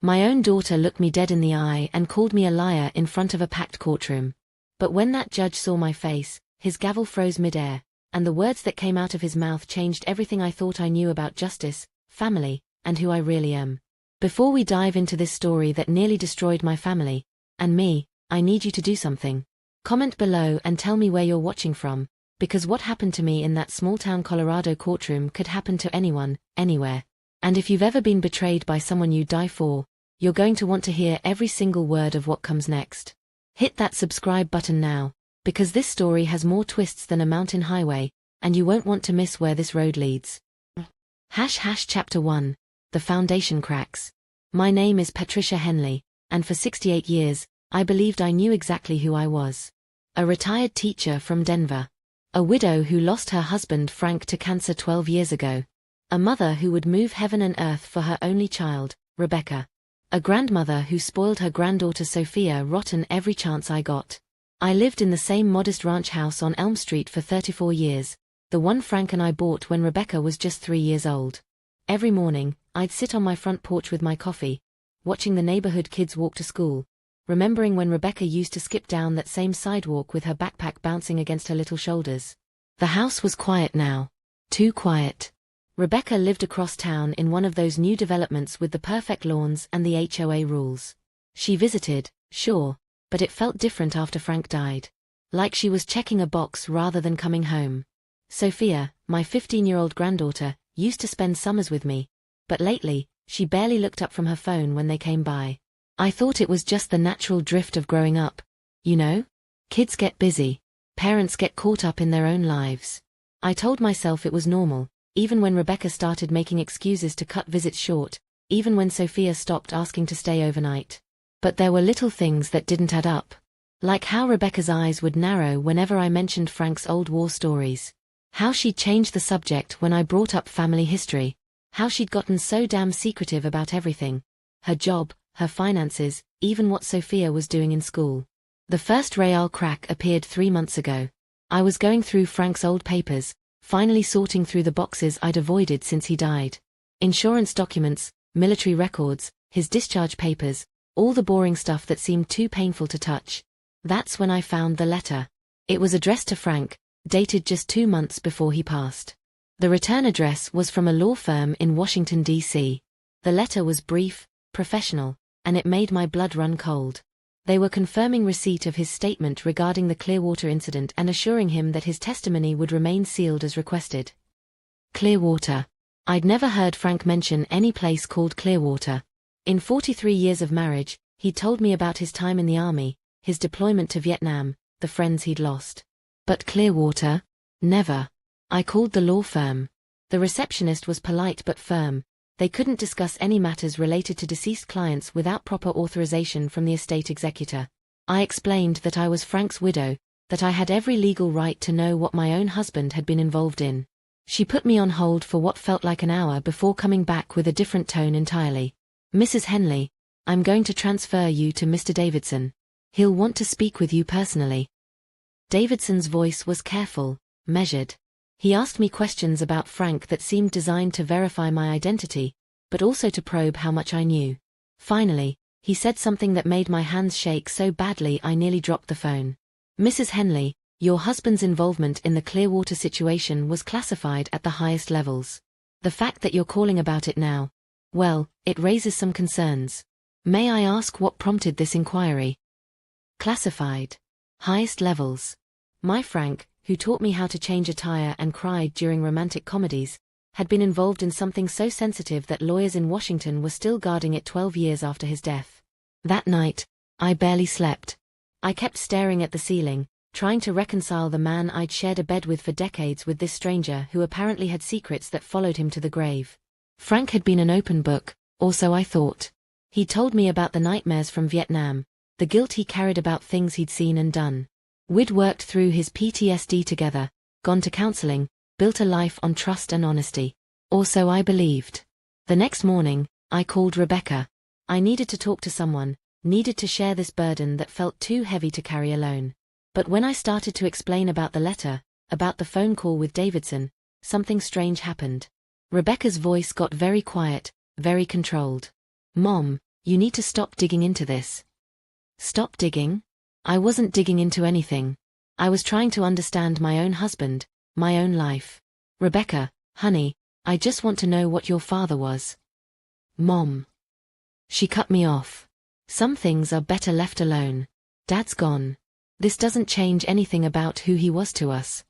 My own daughter looked me dead in the eye and called me a liar in front of a packed courtroom. But when that judge saw my face, his gavel froze midair, and the words that came out of his mouth changed everything I thought I knew about justice, family, and who I really am. Before we dive into this story that nearly destroyed my family, and me, I need you to do something. Comment below and tell me where you're watching from, because what happened to me in that small-town Colorado courtroom could happen to anyone, anywhere. And if you've ever been betrayed by someone you die for, you're going to want to hear every single word of what comes next. Hit that subscribe button now, because this story has more twists than a mountain highway, and you won't want to miss where this road leads. Chapter 1. The Foundation Cracks. My name is Patricia Henley, and for 68 years, I believed I knew exactly who I was. A retired teacher from Denver. A widow who lost her husband Frank to cancer 12 years ago. A mother who would move heaven and earth for her only child, Rebecca. A grandmother who spoiled her granddaughter Sophia rotten every chance I got. I lived in the same modest ranch house on Elm Street for 34 years, the one Frank and I bought when Rebecca was just 3 years old. Every morning, I'd sit on my front porch with my coffee, watching the neighborhood kids walk to school, remembering when Rebecca used to skip down that same sidewalk with her backpack bouncing against her little shoulders. The house was quiet now. Too quiet. Rebecca lived across town in one of those new developments with the perfect lawns and the HOA rules. She visited, sure, but it felt different after Frank died. Like she was checking a box rather than coming home. Sophia, my 15-year-old granddaughter, used to spend summers with me, but lately, she barely looked up from her phone when they came by. I thought it was just the natural drift of growing up. You know? Kids get busy. Parents get caught up in their own lives. I told myself it was normal, even when Rebecca started making excuses to cut visits short, even when Sophia stopped asking to stay overnight. But there were little things that didn't add up. Like how Rebecca's eyes would narrow whenever I mentioned Frank's old war stories. How she'd changed the subject when I brought up family history. How she'd gotten so damn secretive about everything. Her job, her finances, even what Sophia was doing in school. The first real crack appeared 3 months ago. I was going through Frank's old papers, finally sorting through the boxes I'd avoided since he died. Insurance documents, military records, his discharge papers, all the boring stuff that seemed too painful to touch. That's when I found the letter. It was addressed to Frank, dated just 2 months before he passed. The return address was from a law firm in Washington, D.C. The letter was brief, professional, and it made my blood run cold. They were confirming receipt of his statement regarding the Clearwater incident and assuring him that his testimony would remain sealed as requested. Clearwater. I'd never heard Frank mention any place called Clearwater. In 43 years of marriage, he'd told me about his time in the army, his deployment to Vietnam, the friends he'd lost. But Clearwater? Never. I called the law firm. The receptionist was polite but firm. They couldn't discuss any matters related to deceased clients without proper authorization from the estate executor. I explained that I was Frank's widow, that I had every legal right to know what my own husband had been involved in. She put me on hold for what felt like an hour before coming back with a different tone entirely. Mrs. Henley, I'm going to transfer you to Mr. Davidson. He'll want to speak with you personally. Davidson's voice was careful, measured. He asked me questions about Frank that seemed designed to verify my identity, but also to probe how much I knew. Finally, he said something that made my hands shake so badly I nearly dropped the phone. Mrs. Henley, your husband's involvement in the Clearwater situation was classified at the highest levels. The fact that you're calling about it now, well, it raises some concerns. May I ask what prompted this inquiry? Classified. Highest levels. My Frank, who taught me how to change a tire and cried during romantic comedies, had been involved in something so sensitive that lawyers in Washington were still guarding it 12 years after his death. That night, I barely slept. I kept staring at the ceiling, trying to reconcile the man I'd shared a bed with for decades with this stranger who apparently had secrets that followed him to the grave. Frank had been an open book, or so I thought. He told me about the nightmares from Vietnam, the guilt he carried about things he'd seen and done. We'd worked through his PTSD together, gone to counseling, built a life on trust and honesty. Or so I believed. The next morning, I called Rebecca. I needed to talk to someone, needed to share this burden that felt too heavy to carry alone. But when I started to explain about the letter, about the phone call with Davidson, something strange happened. Rebecca's voice got very quiet, very controlled. Mom, You need to stop digging into this. Stop digging? I wasn't digging into anything. I was trying to understand my own husband, my own life. Rebecca, honey, I just want to know what your father was. Mom. She cut me off. Some things are better left alone. Dad's gone. This doesn't change anything about who he was to us.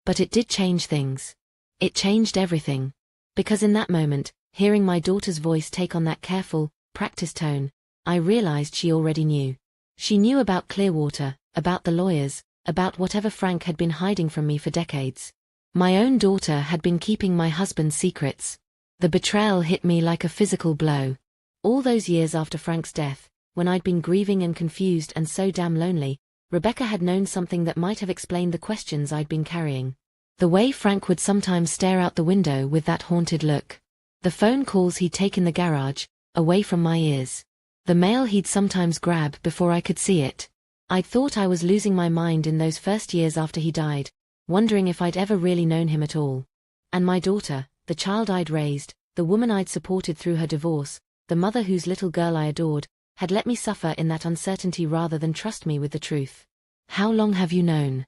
But it did change things. It changed everything. Because in that moment, hearing my daughter's voice take on that careful, practiced tone, I realized she already knew. She knew about Clearwater, about the lawyers, about whatever Frank had been hiding from me for decades. My own daughter had been keeping my husband's secrets. The betrayal hit me like a physical blow. All those years after Frank's death, when I'd been grieving and confused and so damn lonely, Rebecca had known something that might have explained the questions I'd been carrying. The way Frank would sometimes stare out the window with that haunted look. The phone calls he'd take in the garage, away from my ears. The mail he'd sometimes grab before I could see it. I'd thought I was losing my mind in those first years after he died, wondering if I'd ever really known him at all. And my daughter, the child I'd raised, the woman I'd supported through her divorce, the mother whose little girl I adored, had let me suffer in that uncertainty rather than trust me with the truth. How long have you known?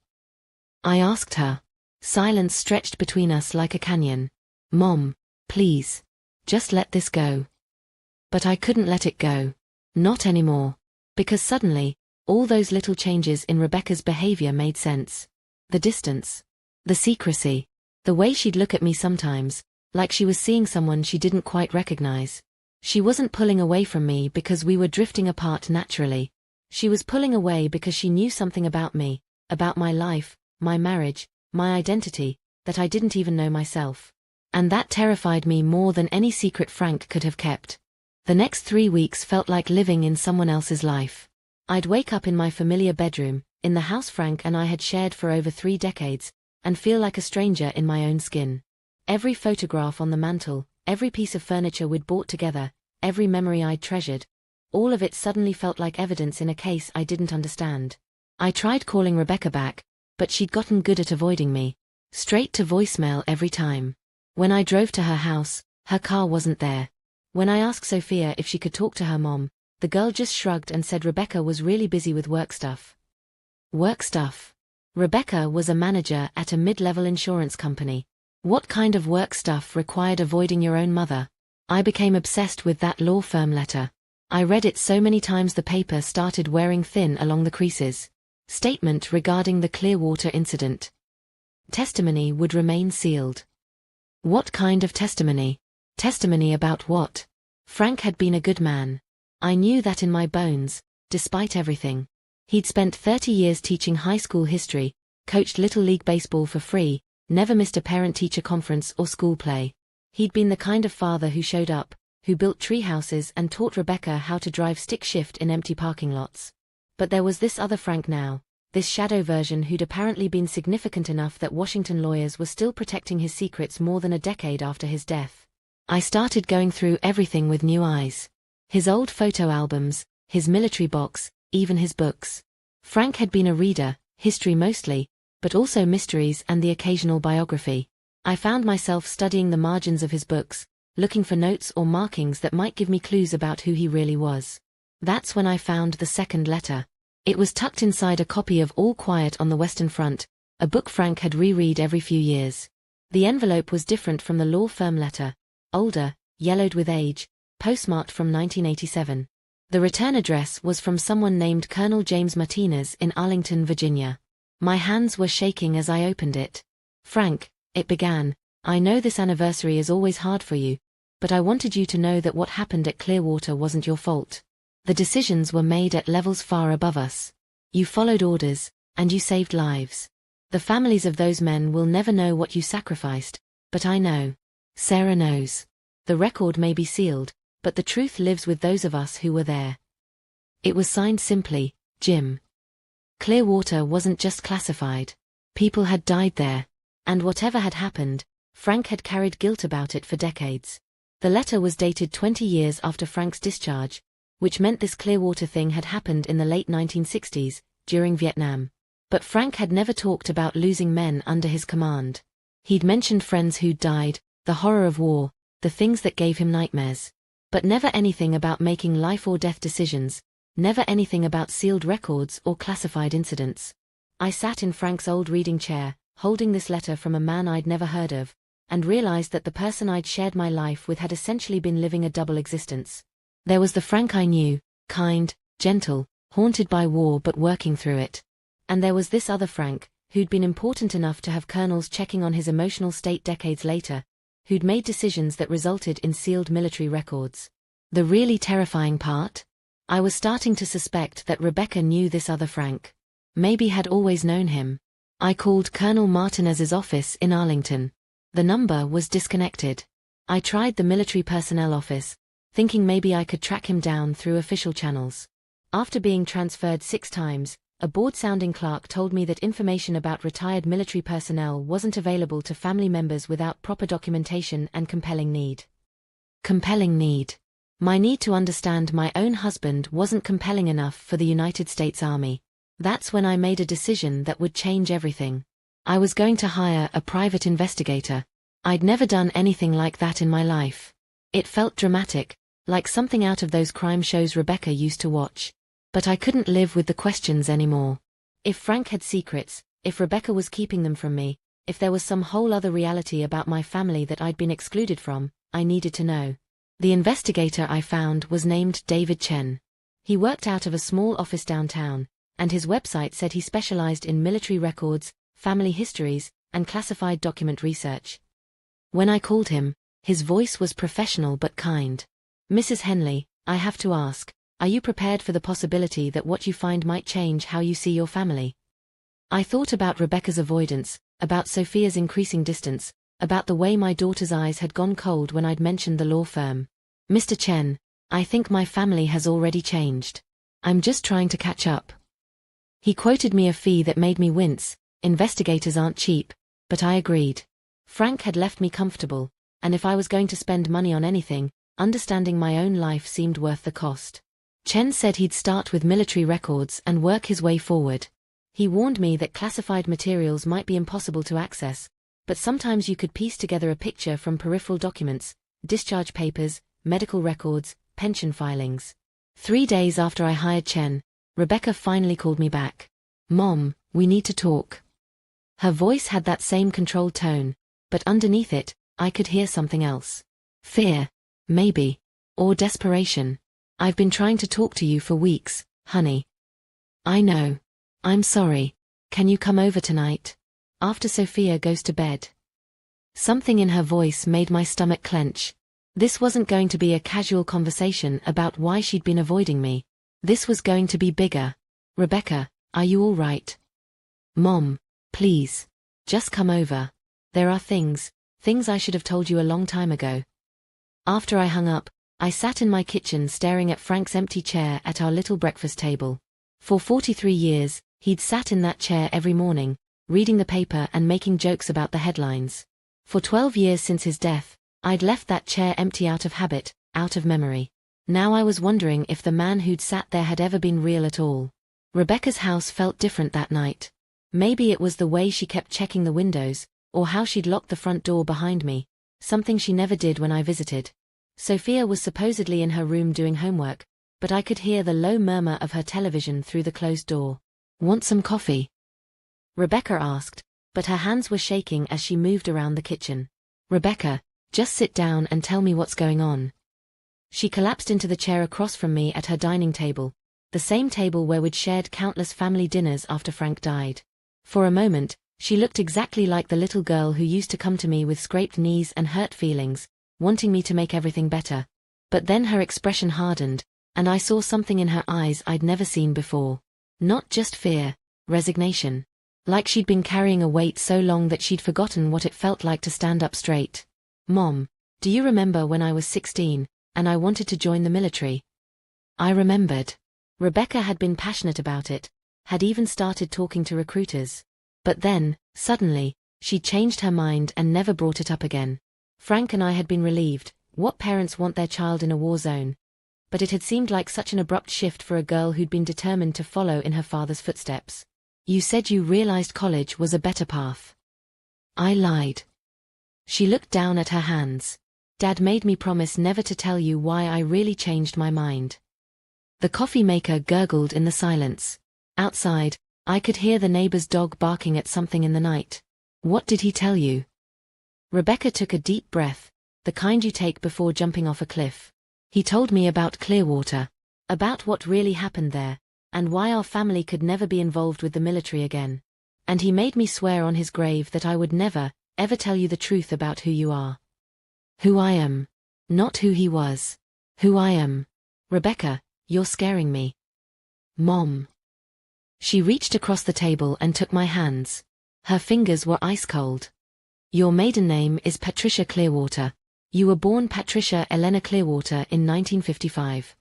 I asked her. Silence stretched between us like a canyon. Mom, please. Just let this go. But I couldn't let it go. Not anymore. Because suddenly, all those little changes in Rebecca's behavior made sense. The distance. The secrecy. The way she'd look at me sometimes, like she was seeing someone she didn't quite recognize. She wasn't pulling away from me because we were drifting apart naturally. She was pulling away because she knew something about me, about my life, my marriage, my identity, that I didn't even know myself. And that terrified me more than any secret Frank could have kept. The next 3 weeks felt like living in someone else's life. I'd wake up in my familiar bedroom, in the house Frank and I had shared for over 3 decades, and feel like a stranger in my own skin. Every photograph on the mantel, every piece of furniture we'd bought together, every memory I'd treasured, all of it suddenly felt like evidence in a case I didn't understand. I tried calling Rebecca back, but she'd gotten good at avoiding me. Straight to voicemail every time. When I drove to her house, her car wasn't there. When I asked Sophia if she could talk to her mom, the girl just shrugged and said Rebecca was really busy with work stuff. Work stuff. Rebecca was a manager at a mid-level insurance company. What kind of work stuff required avoiding your own mother? I became obsessed with that law firm letter. I read it so many times the paper started wearing thin along the creases. Statement regarding the Clearwater incident. Testimony would remain sealed. What kind of testimony? Testimony about what? Frank had been a good man. I knew that in my bones, despite everything. He'd spent 30 years teaching high school history, coached Little League baseball for free, never missed a parent-teacher conference or school play. He'd been the kind of father who showed up, who built tree houses and taught Rebecca how to drive stick shift in empty parking lots. But there was this other Frank now, this shadow version who'd apparently been significant enough that Washington lawyers were still protecting his secrets more than a decade after his death. I started going through everything with new eyes. His old photo albums, his military box, even his books. Frank had been a reader, history mostly, but also mysteries and the occasional biography. I found myself studying the margins of his books, looking for notes or markings that might give me clues about who he really was. That's when I found the second letter. It was tucked inside a copy of All Quiet on the Western Front, a book Frank had reread every few years. The envelope was different from the law firm letter, older, yellowed with age, postmarked from 1987. The return address was from someone named Colonel James Martinez in Arlington, Virginia. My hands were shaking as I opened it. Frank, it began, I know this anniversary is always hard for you, but I wanted you to know that what happened at Clearwater wasn't your fault. The decisions were made at levels far above us. You followed orders, and you saved lives. The families of those men will never know what you sacrificed, but I know. Sarah knows. The record may be sealed, but the truth lives with those of us who were there. It was signed simply, Jim. Clearwater wasn't just classified. People had died there. And whatever had happened, Frank had carried guilt about it for decades. The letter was dated 20 years after Frank's discharge, which meant this Clearwater thing had happened in the late 1960s, during Vietnam. But Frank had never talked about losing men under his command. He'd mentioned friends who'd died, the horror of war, the things that gave him nightmares. But never anything about making life or death decisions, never anything about sealed records or classified incidents. I sat in Frank's old reading chair, holding this letter from a man I'd never heard of, and realized that the person I'd shared my life with had essentially been living a double existence. There was the Frank I knew, kind, gentle, haunted by war but working through it. And there was this other Frank, who'd been important enough to have colonels checking on his emotional state decades later, who'd made decisions that resulted in sealed military records. The really terrifying part? I was starting to suspect that Rebecca knew this other Frank. Maybe had always known him. I called Colonel Martinez's office in Arlington. The number was disconnected. I tried the military personnel office, thinking maybe I could track him down through official channels. After being transferred 6 times, a bored-sounding clerk told me that information about retired military personnel wasn't available to family members without proper documentation and compelling need. Compelling need. My need to understand my own husband wasn't compelling enough for the United States Army. That's when I made a decision that would change everything. I was going to hire a private investigator. I'd never done anything like that in my life. It felt dramatic, like something out of those crime shows Rebecca used to watch. But I couldn't live with the questions anymore. If Frank had secrets, if Rebecca was keeping them from me, if there was some whole other reality about my family that I'd been excluded from, I needed to know. The investigator I found was named David Chen. He worked out of a small office downtown, and his website said he specialized in military records, family histories, and classified document research. When I called him, his voice was professional but kind. "Mrs. Henley, I have to ask, are you prepared for the possibility that what you find might change how you see your family?" I thought about Rebecca's avoidance, about Sophia's increasing distance, about the way my daughter's eyes had gone cold when I'd mentioned the law firm. "Mr. Chen, I think my family has already changed. I'm just trying to catch up." He quoted me a fee that made me wince. Investigators aren't cheap, but I agreed. Frank had left me comfortable, and if I was going to spend money on anything, understanding my own life seemed worth the cost. Chen said he'd start with military records and work his way forward. He warned me that classified materials might be impossible to access, but sometimes you could piece together a picture from peripheral documents, discharge papers, medical records, pension filings. 3 days after I hired Chen, Rebecca finally called me back. "Mom, we need to talk." Her voice had that same controlled tone, but underneath it, I could hear something else. Fear, maybe, or desperation. "I've been trying to talk to you for weeks, honey." "I know. I'm sorry. Can you come over tonight? After Sophia goes to bed?" Something in her voice made my stomach clench. This wasn't going to be a casual conversation about why she'd been avoiding me. This was going to be bigger. "Rebecca, are you all right?" "Mom, please. Just come over. There are things I should have told you a long time ago." After I hung up, I sat in my kitchen staring at Frank's empty chair at our little breakfast table. For 43 years, he'd sat in that chair every morning, reading the paper and making jokes about the headlines. For 12 years since his death, I'd left that chair empty out of habit, out of memory. Now I was wondering if the man who'd sat there had ever been real at all. Rebecca's house felt different that night. Maybe it was the way she kept checking the windows, or how she'd locked the front door behind me, something she never did when I visited. Sophia was supposedly in her room doing homework, but I could hear the low murmur of her television through the closed door. "Want some coffee?" Rebecca asked, but her hands were shaking as she moved around the kitchen. "Rebecca, just sit down and tell me what's going on." She collapsed into the chair across from me at her dining table, the same table where we'd shared countless family dinners after Frank died. For a moment, she looked exactly like the little girl who used to come to me with scraped knees and hurt feelings, wanting me to make everything better. But then her expression hardened, and I saw something in her eyes I'd never seen before. Not just fear, resignation. Like she'd been carrying a weight so long that she'd forgotten what it felt like to stand up straight. "Mom, do you remember when I was 16, and I wanted to join the military?" I remembered. Rebecca had been passionate about it, had even started talking to recruiters. But then, suddenly, she'd changed her mind and never brought it up again. Frank and I had been relieved. What parents want their child in a war zone? But it had seemed like such an abrupt shift for a girl who'd been determined to follow in her father's footsteps. "You said you realized college was a better path." I lied. She looked down at her hands. Dad made me promise never to tell you why I really changed my mind. The coffee maker gurgled in the silence. Outside, I could hear the neighbor's dog barking at something in the night. What did he tell you? Rebecca took a deep breath, the kind you take before jumping off a cliff. He told me about Clearwater, about what really happened there, and why our family could never be involved with the military again. And he made me swear on his grave that I would never, ever tell you the truth about who you are. Who I am. Not who he was. Who I am. Rebecca, you're scaring me. Mom. She reached across the table and took my hands. Her fingers were ice cold. Your maiden name is Patricia Clearwater. You were born Patricia Elena Clearwater in 1955.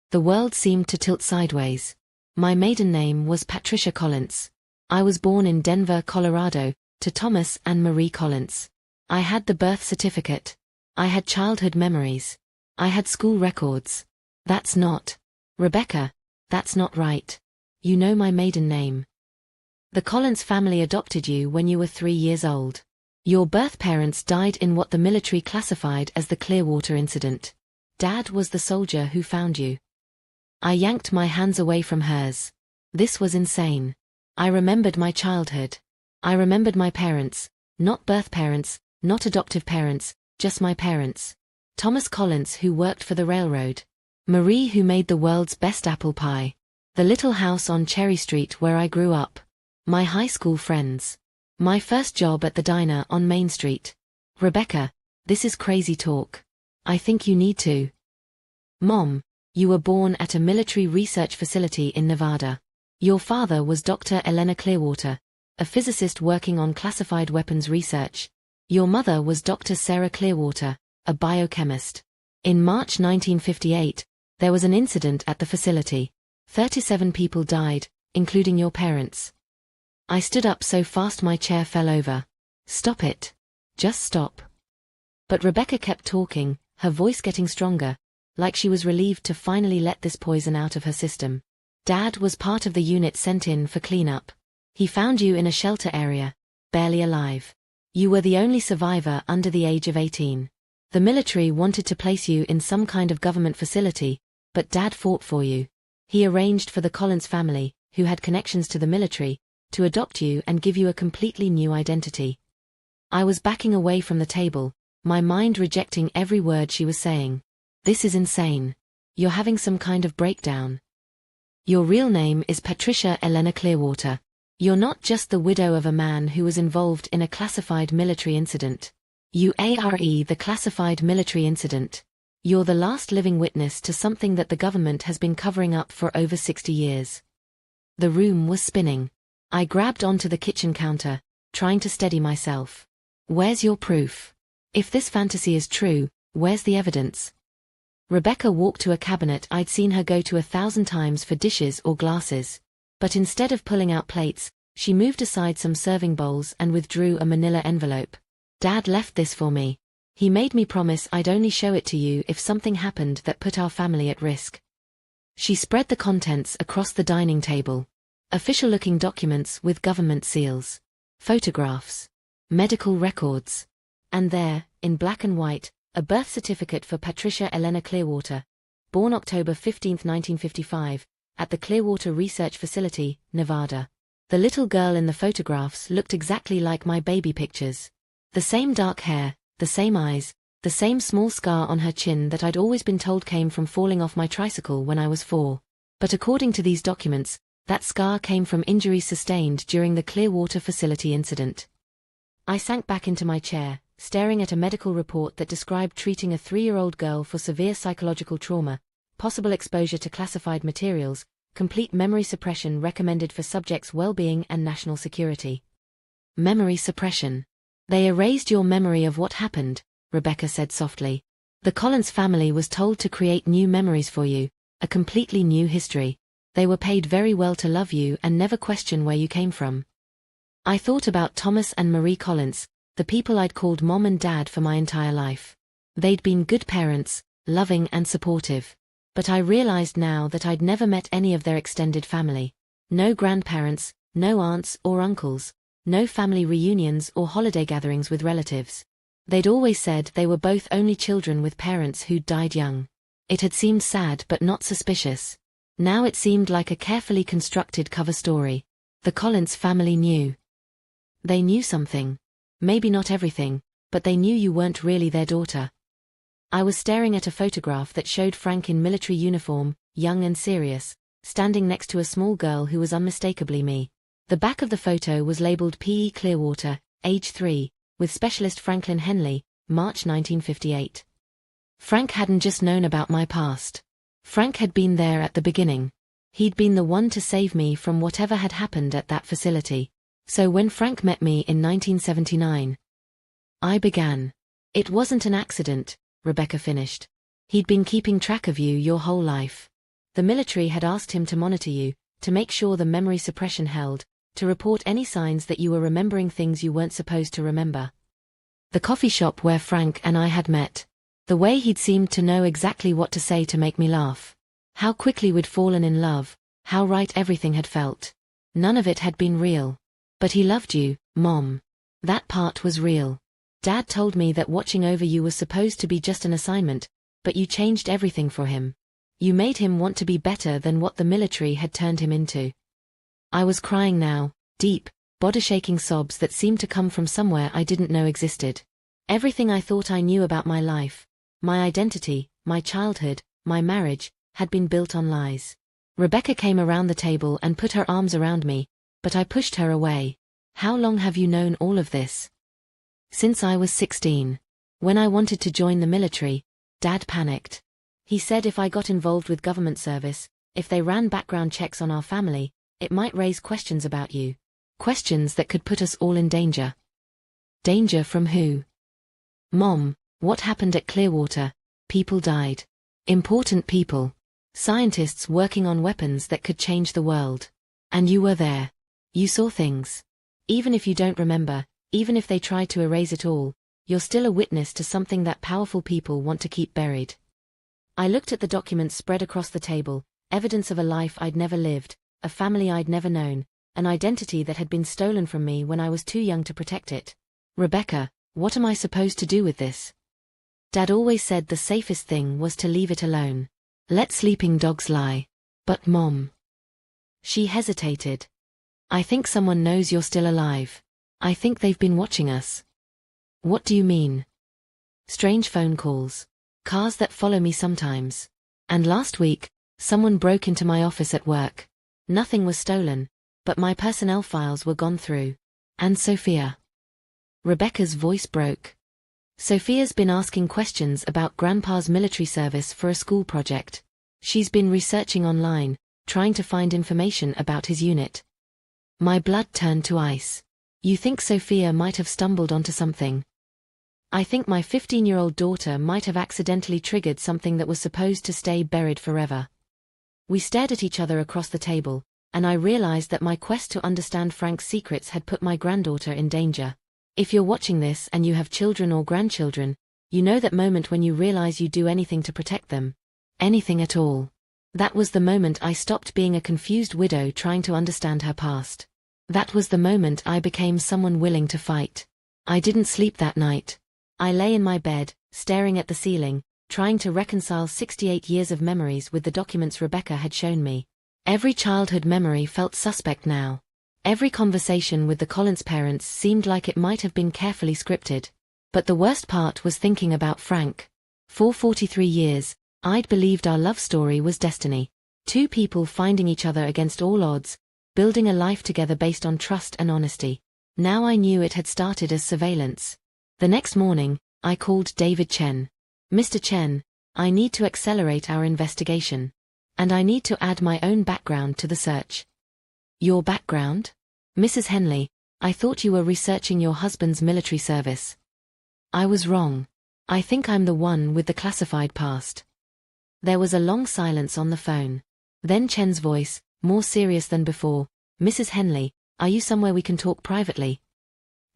The world seemed to tilt sideways. My maiden name was Patricia Collins. I was born in Denver, Colorado, to Thomas and Marie Collins. I had the birth certificate. I had childhood memories. I had school records. That's not. Rebecca, that's not right. You know my maiden name. The Collins family adopted you when you were 3 years old. Your birth parents died in what the military classified as the Clearwater incident. Dad was the soldier who found you. I yanked my hands away from hers. This was insane. I remembered my childhood. I remembered my parents, not birth parents, not adoptive parents, just my parents. Thomas Collins, who worked for the railroad. Marie, who made the world's best apple pie. The little house on Cherry Street where I grew up. My high school friends. My first job at the diner on Main Street. Rebecca, this is crazy talk. I think you need to. Mom, you were born at a military research facility in Nevada. Your father was Dr. Elena Clearwater, a physicist working on classified weapons research. Your mother was Dr. Sarah Clearwater, a biochemist. In March 1958, there was an incident at the facility. 37 people died, including your parents. I stood up so fast my chair fell over. Stop it. Just stop. But Rebecca kept talking, her voice getting stronger, like she was relieved to finally let this poison out of her system. Dad was part of the unit sent in for cleanup. He found you in a shelter area, barely alive. You were the only survivor under the age of 18. The military wanted to place you in some kind of government facility, but Dad fought for you. He arranged for the Collins family, who had connections to the military, to adopt you and give you a completely new identity. I was backing away from the table, my mind rejecting every word she was saying. This is insane. You're having some kind of breakdown. Your real name is Patricia Elena Clearwater. You're not just the widow of a man who was involved in a classified military incident. You are the classified military incident. You're the last living witness to something that the government has been covering up for over 60 years. The room was spinning. I grabbed onto the kitchen counter, trying to steady myself. Where's your proof? If this fantasy is true, where's the evidence? Rebecca walked to a cabinet I'd seen her go to 1,000 times for dishes or glasses. But instead of pulling out plates, she moved aside some serving bowls and withdrew a manila envelope. Dad left this for me. He made me promise I'd only show it to you if something happened that put our family at risk. She spread the contents across the dining table. Official-looking documents with government seals. Photographs. Medical records. And there, in black and white, a birth certificate for Patricia Elena Clearwater, born October 15, 1955, at the Clearwater Research Facility, Nevada. The little girl in the photographs looked exactly like my baby pictures. The same dark hair, the same eyes, the same small scar on her chin that I'd always been told came from falling off my tricycle when I was 4. But according to these documents, that scar came from injuries sustained during the Clearwater facility incident. I sank back into my chair, staring at a medical report that described treating a 3-year-old girl for severe psychological trauma, possible exposure to classified materials, complete memory suppression recommended for subjects' well-being and national security. Memory suppression. They erased your memory of what happened, Rebecca said softly. The Collins family was told to create new memories for you, a completely new history. They were paid very well to love you and never question where you came from. I thought about Thomas and Marie Collins, the people I'd called Mom and Dad for my entire life. They'd been good parents, loving and supportive. But I realized now that I'd never met any of their extended family. No grandparents, no aunts or uncles, no family reunions or holiday gatherings with relatives. They'd always said they were both only children with parents who'd died young. It had seemed sad but not suspicious. Now it seemed like a carefully constructed cover story. The Collins family knew. They knew something. Maybe not everything, but they knew you weren't really their daughter. I was staring at a photograph that showed Frank in military uniform, young and serious, standing next to a small girl who was unmistakably me. The back of the photo was labeled P.E. Clearwater, age 3, with specialist Franklin Henley, March 1958. Frank hadn't just known about my past. Frank had been there at the beginning. He'd been the one to save me from whatever had happened at that facility. So when Frank met me in 1979, I began. It wasn't an accident, Rebecca finished. He'd been keeping track of you your whole life. The military had asked him to monitor you, to make sure the memory suppression held, to report any signs that you were remembering things you weren't supposed to remember. The coffee shop where Frank and I had met. The way he'd seemed to know exactly what to say to make me laugh. How quickly we'd fallen in love, how right everything had felt. None of it had been real. But he loved you, Mom. That part was real. Dad told me that watching over you was supposed to be just an assignment, but you changed everything for him. You made him want to be better than what the military had turned him into. I was crying now, deep, body-shaking sobs that seemed to come from somewhere I didn't know existed. Everything I thought I knew about my life, my identity, my childhood, my marriage, had been built on lies. Rebecca came around the table and put her arms around me, but I pushed her away. How long have you known all of this? Since I was 16. When I wanted to join the military, Dad panicked. He said if I got involved with government service, if they ran background checks on our family, it might raise questions about you. Questions that could put us all in danger. Danger from who? Mom, what happened at Clearwater? People died. Important people. Scientists working on weapons that could change the world. And you were there. You saw things. Even if you don't remember, even if they try to erase it all, you're still a witness to something that powerful people want to keep buried. I looked at the documents spread across the table, evidence of a life I'd never lived, a family I'd never known, an identity that had been stolen from me when I was too young to protect it. Rebecca, what am I supposed to do with this? Dad always said the safest thing was to leave it alone. Let sleeping dogs lie. But Mom. She hesitated. I think someone knows you're still alive. I think they've been watching us. What do you mean? Strange phone calls. Cars that follow me sometimes. And last week, someone broke into my office at work. Nothing was stolen, but my personnel files were gone through. And Sophia. Rebecca's voice broke. Sophia's been asking questions about Grandpa's military service for a school project. She's been researching online, trying to find information about his unit. My blood turned to ice. You think Sophia might have stumbled onto something? I think my 15-year-old daughter might have accidentally triggered something that was supposed to stay buried forever. We stared at each other across the table, and I realized that my quest to understand Frank's secrets had put my granddaughter in danger. If you're watching this and you have children or grandchildren, you know that moment when you realize you'd do anything to protect them. Anything at all. That was the moment I stopped being a confused widow trying to understand her past. That was the moment I became someone willing to fight. I didn't sleep that night. I lay in my bed, staring at the ceiling, trying to reconcile 68 years of memories with the documents Rebecca had shown me. Every childhood memory felt suspect now. Every conversation with the Collins parents seemed like it might have been carefully scripted. But the worst part was thinking about Frank. For 43 years, I'd believed our love story was destiny. Two people finding each other against all odds, building a life together based on trust and honesty. Now I knew it had started as surveillance. The next morning, I called David Chen. Mr. Chen, I need to accelerate our investigation. And I need to add my own background to the search. Your background? Mrs. Henley, I thought you were researching your husband's military service. I was wrong. I think I'm the one with the classified past. There was a long silence on the phone. Then Chen's voice, more serious than before. Mrs. Henley, are you somewhere we can talk privately?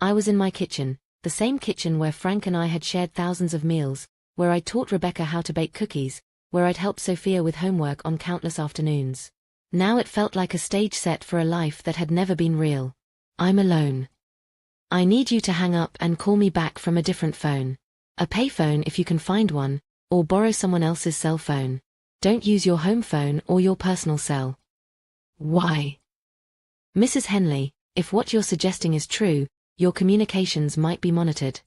I was in my kitchen, the same kitchen where Frank and I had shared thousands of meals, where I'd taught Rebecca how to bake cookies, where I'd helped Sophia with homework on countless afternoons. Now it felt like a stage set for a life that had never been real. I'm alone. I need you to hang up and call me back from a different phone. A payphone if you can find one, or borrow someone else's cell phone. Don't use your home phone or your personal cell. Why? Mrs. Henley, if what you're suggesting is true, your communications might be monitored.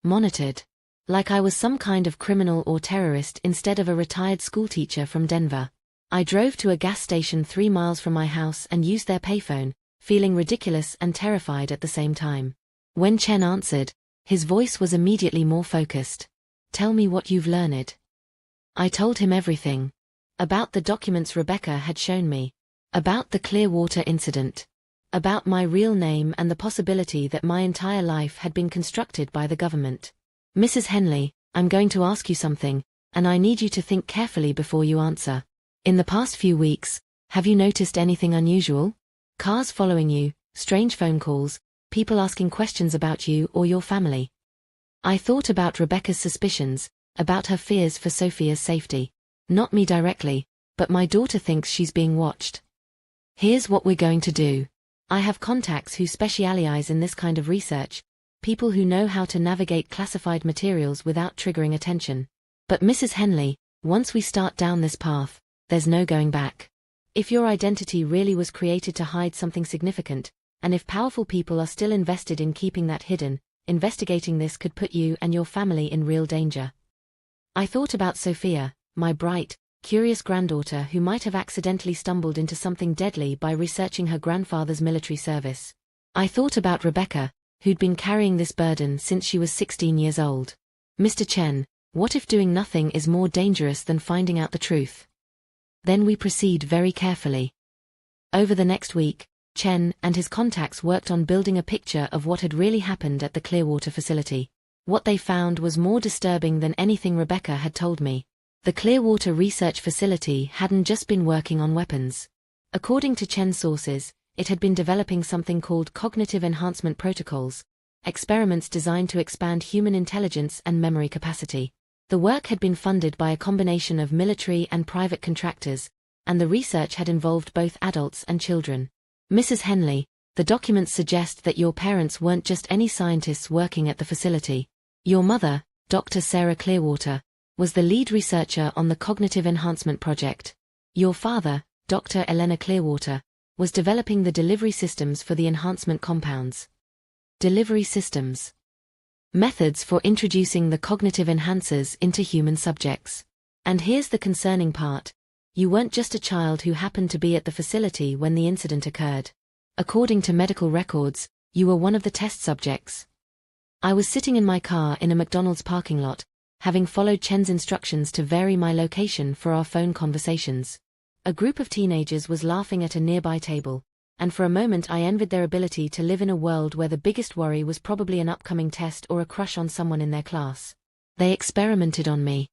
Monitored? Like I was some kind of criminal or terrorist instead of a retired schoolteacher from Denver. I drove to a gas station 3 miles from my house and used their payphone, feeling ridiculous and terrified at the same time. When Chen answered, his voice was immediately more focused. Tell me what you've learned. I told him everything. About the documents Rebecca had shown me. About the Clearwater incident. About my real name and the possibility that my entire life had been constructed by the government. Mrs. Henley, I'm going to ask you something, and I need you to think carefully before you answer. In the past few weeks, have you noticed anything unusual? Cars following you, strange phone calls, people asking questions about you or your family. I thought about Rebecca's suspicions, about her fears for Sophia's safety. Not me directly, but my daughter thinks she's being watched. Here's what we're going to do. I have contacts who specialize in this kind of research, people who know how to navigate classified materials without triggering attention. But Mrs. Henley, once we start down this path, there's no going back. If your identity really was created to hide something significant, and if powerful people are still invested in keeping that hidden, investigating this could put you and your family in real danger. I thought about Sophia, my bright, curious granddaughter who might have accidentally stumbled into something deadly by researching her grandfather's military service. I thought about Rebecca, who'd been carrying this burden since she was 16 years old. Mr. Chen, what if doing nothing is more dangerous than finding out the truth? Then we proceed very carefully. Over the next week, Chen and his contacts worked on building a picture of what had really happened at the Clearwater facility. What they found was more disturbing than anything Rebecca had told me. The Clearwater Research Facility hadn't just been working on weapons. According to Chen's sources, it had been developing something called cognitive enhancement protocols, experiments designed to expand human intelligence and memory capacity. The work had been funded by a combination of military and private contractors, and the research had involved both adults and children. Mrs. Henley, the documents suggest that your parents weren't just any scientists working at the facility. Your mother, Dr. Sarah Clearwater, was the lead researcher on the Cognitive Enhancement Project. Your father, Dr. Elena Clearwater, was developing the delivery systems for the enhancement compounds. Delivery systems. Methods for introducing the cognitive enhancers into human subjects. And here's the concerning part. You weren't just a child who happened to be at the facility when the incident occurred. According to medical records, you were one of the test subjects. I was sitting in my car in a McDonald's parking lot, having followed Chen's instructions to vary my location for our phone conversations. A group of teenagers was laughing at a nearby table, and for a moment I envied their ability to live in a world where the biggest worry was probably an upcoming test or a crush on someone in their class. They experimented on me.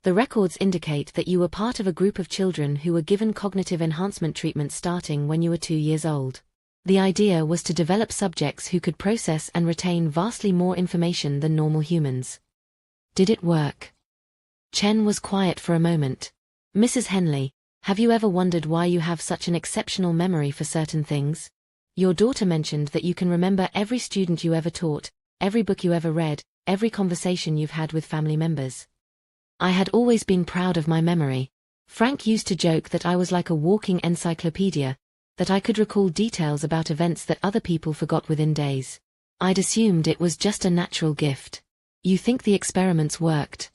The records indicate that you were part of a group of children who were given cognitive enhancement treatment starting when you were 2 years old. The idea was to develop subjects who could process and retain vastly more information than normal humans. Did it work? Chen was quiet for a moment. Mrs. Henley, have you ever wondered why you have such an exceptional memory for certain things? Your daughter mentioned that you can remember every student you ever taught, every book you ever read, every conversation you've had with family members. I had always been proud of my memory. Frank used to joke that I was like a walking encyclopedia, that I could recall details about events that other people forgot within days. I'd assumed it was just a natural gift. You think the experiments worked?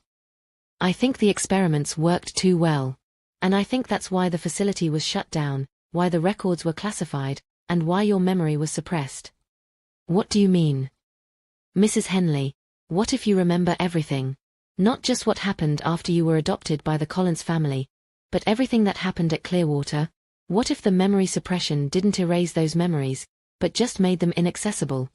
I think the experiments worked too well. And I think that's why the facility was shut down, why the records were classified, and why your memory was suppressed. What do you mean? Mrs. Henley, what if you remember everything? Not just what happened after you were adopted by the Collins family, but everything that happened at Clearwater? What if the memory suppression didn't erase those memories, but just made them inaccessible?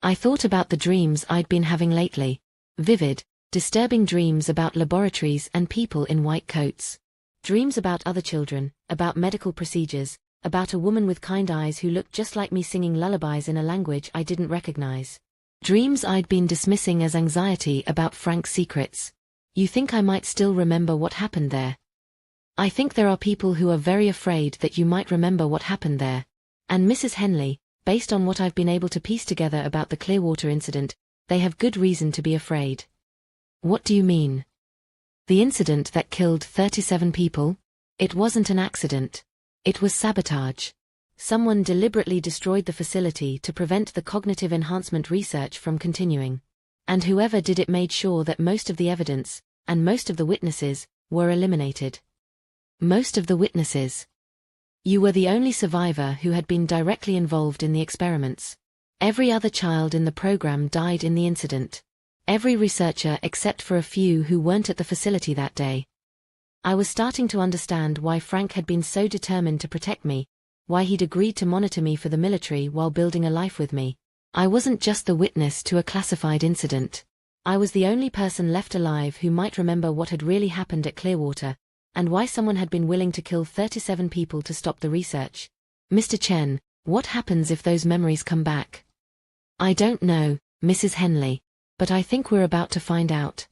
I thought about the dreams I'd been having lately. Vivid, disturbing dreams about laboratories and people in white coats. Dreams about other children, about medical procedures, about a woman with kind eyes who looked just like me singing lullabies in a language I didn't recognize. Dreams I'd been dismissing as anxiety about Frank's secrets. You think I might still remember what happened there? I think there are people who are very afraid that you might remember what happened there. And Mrs. Henley, Based on what I've been able to piece together about the Clearwater incident, they have good reason to be afraid. What do you mean? The incident that killed 37 people? It wasn't an accident. It was sabotage. Someone deliberately destroyed the facility to prevent the cognitive enhancement research from continuing. And whoever did it made sure that most of the evidence, and most of the witnesses, were eliminated. Most of the witnesses. You were the only survivor who had been directly involved in the experiments. Every other child in the program died in the incident. Every researcher except for a few who weren't at the facility that day. I was starting to understand why Frank had been so determined to protect me, why he'd agreed to monitor me for the military while building a life with me. I wasn't just the witness to a classified incident. I was the only person left alive who might remember what had really happened at Clearwater, and why someone had been willing to kill 37 people to stop the research. Mr. Chen, what happens if those memories come back? I don't know, Mrs. Henley, but I think we're about to find out.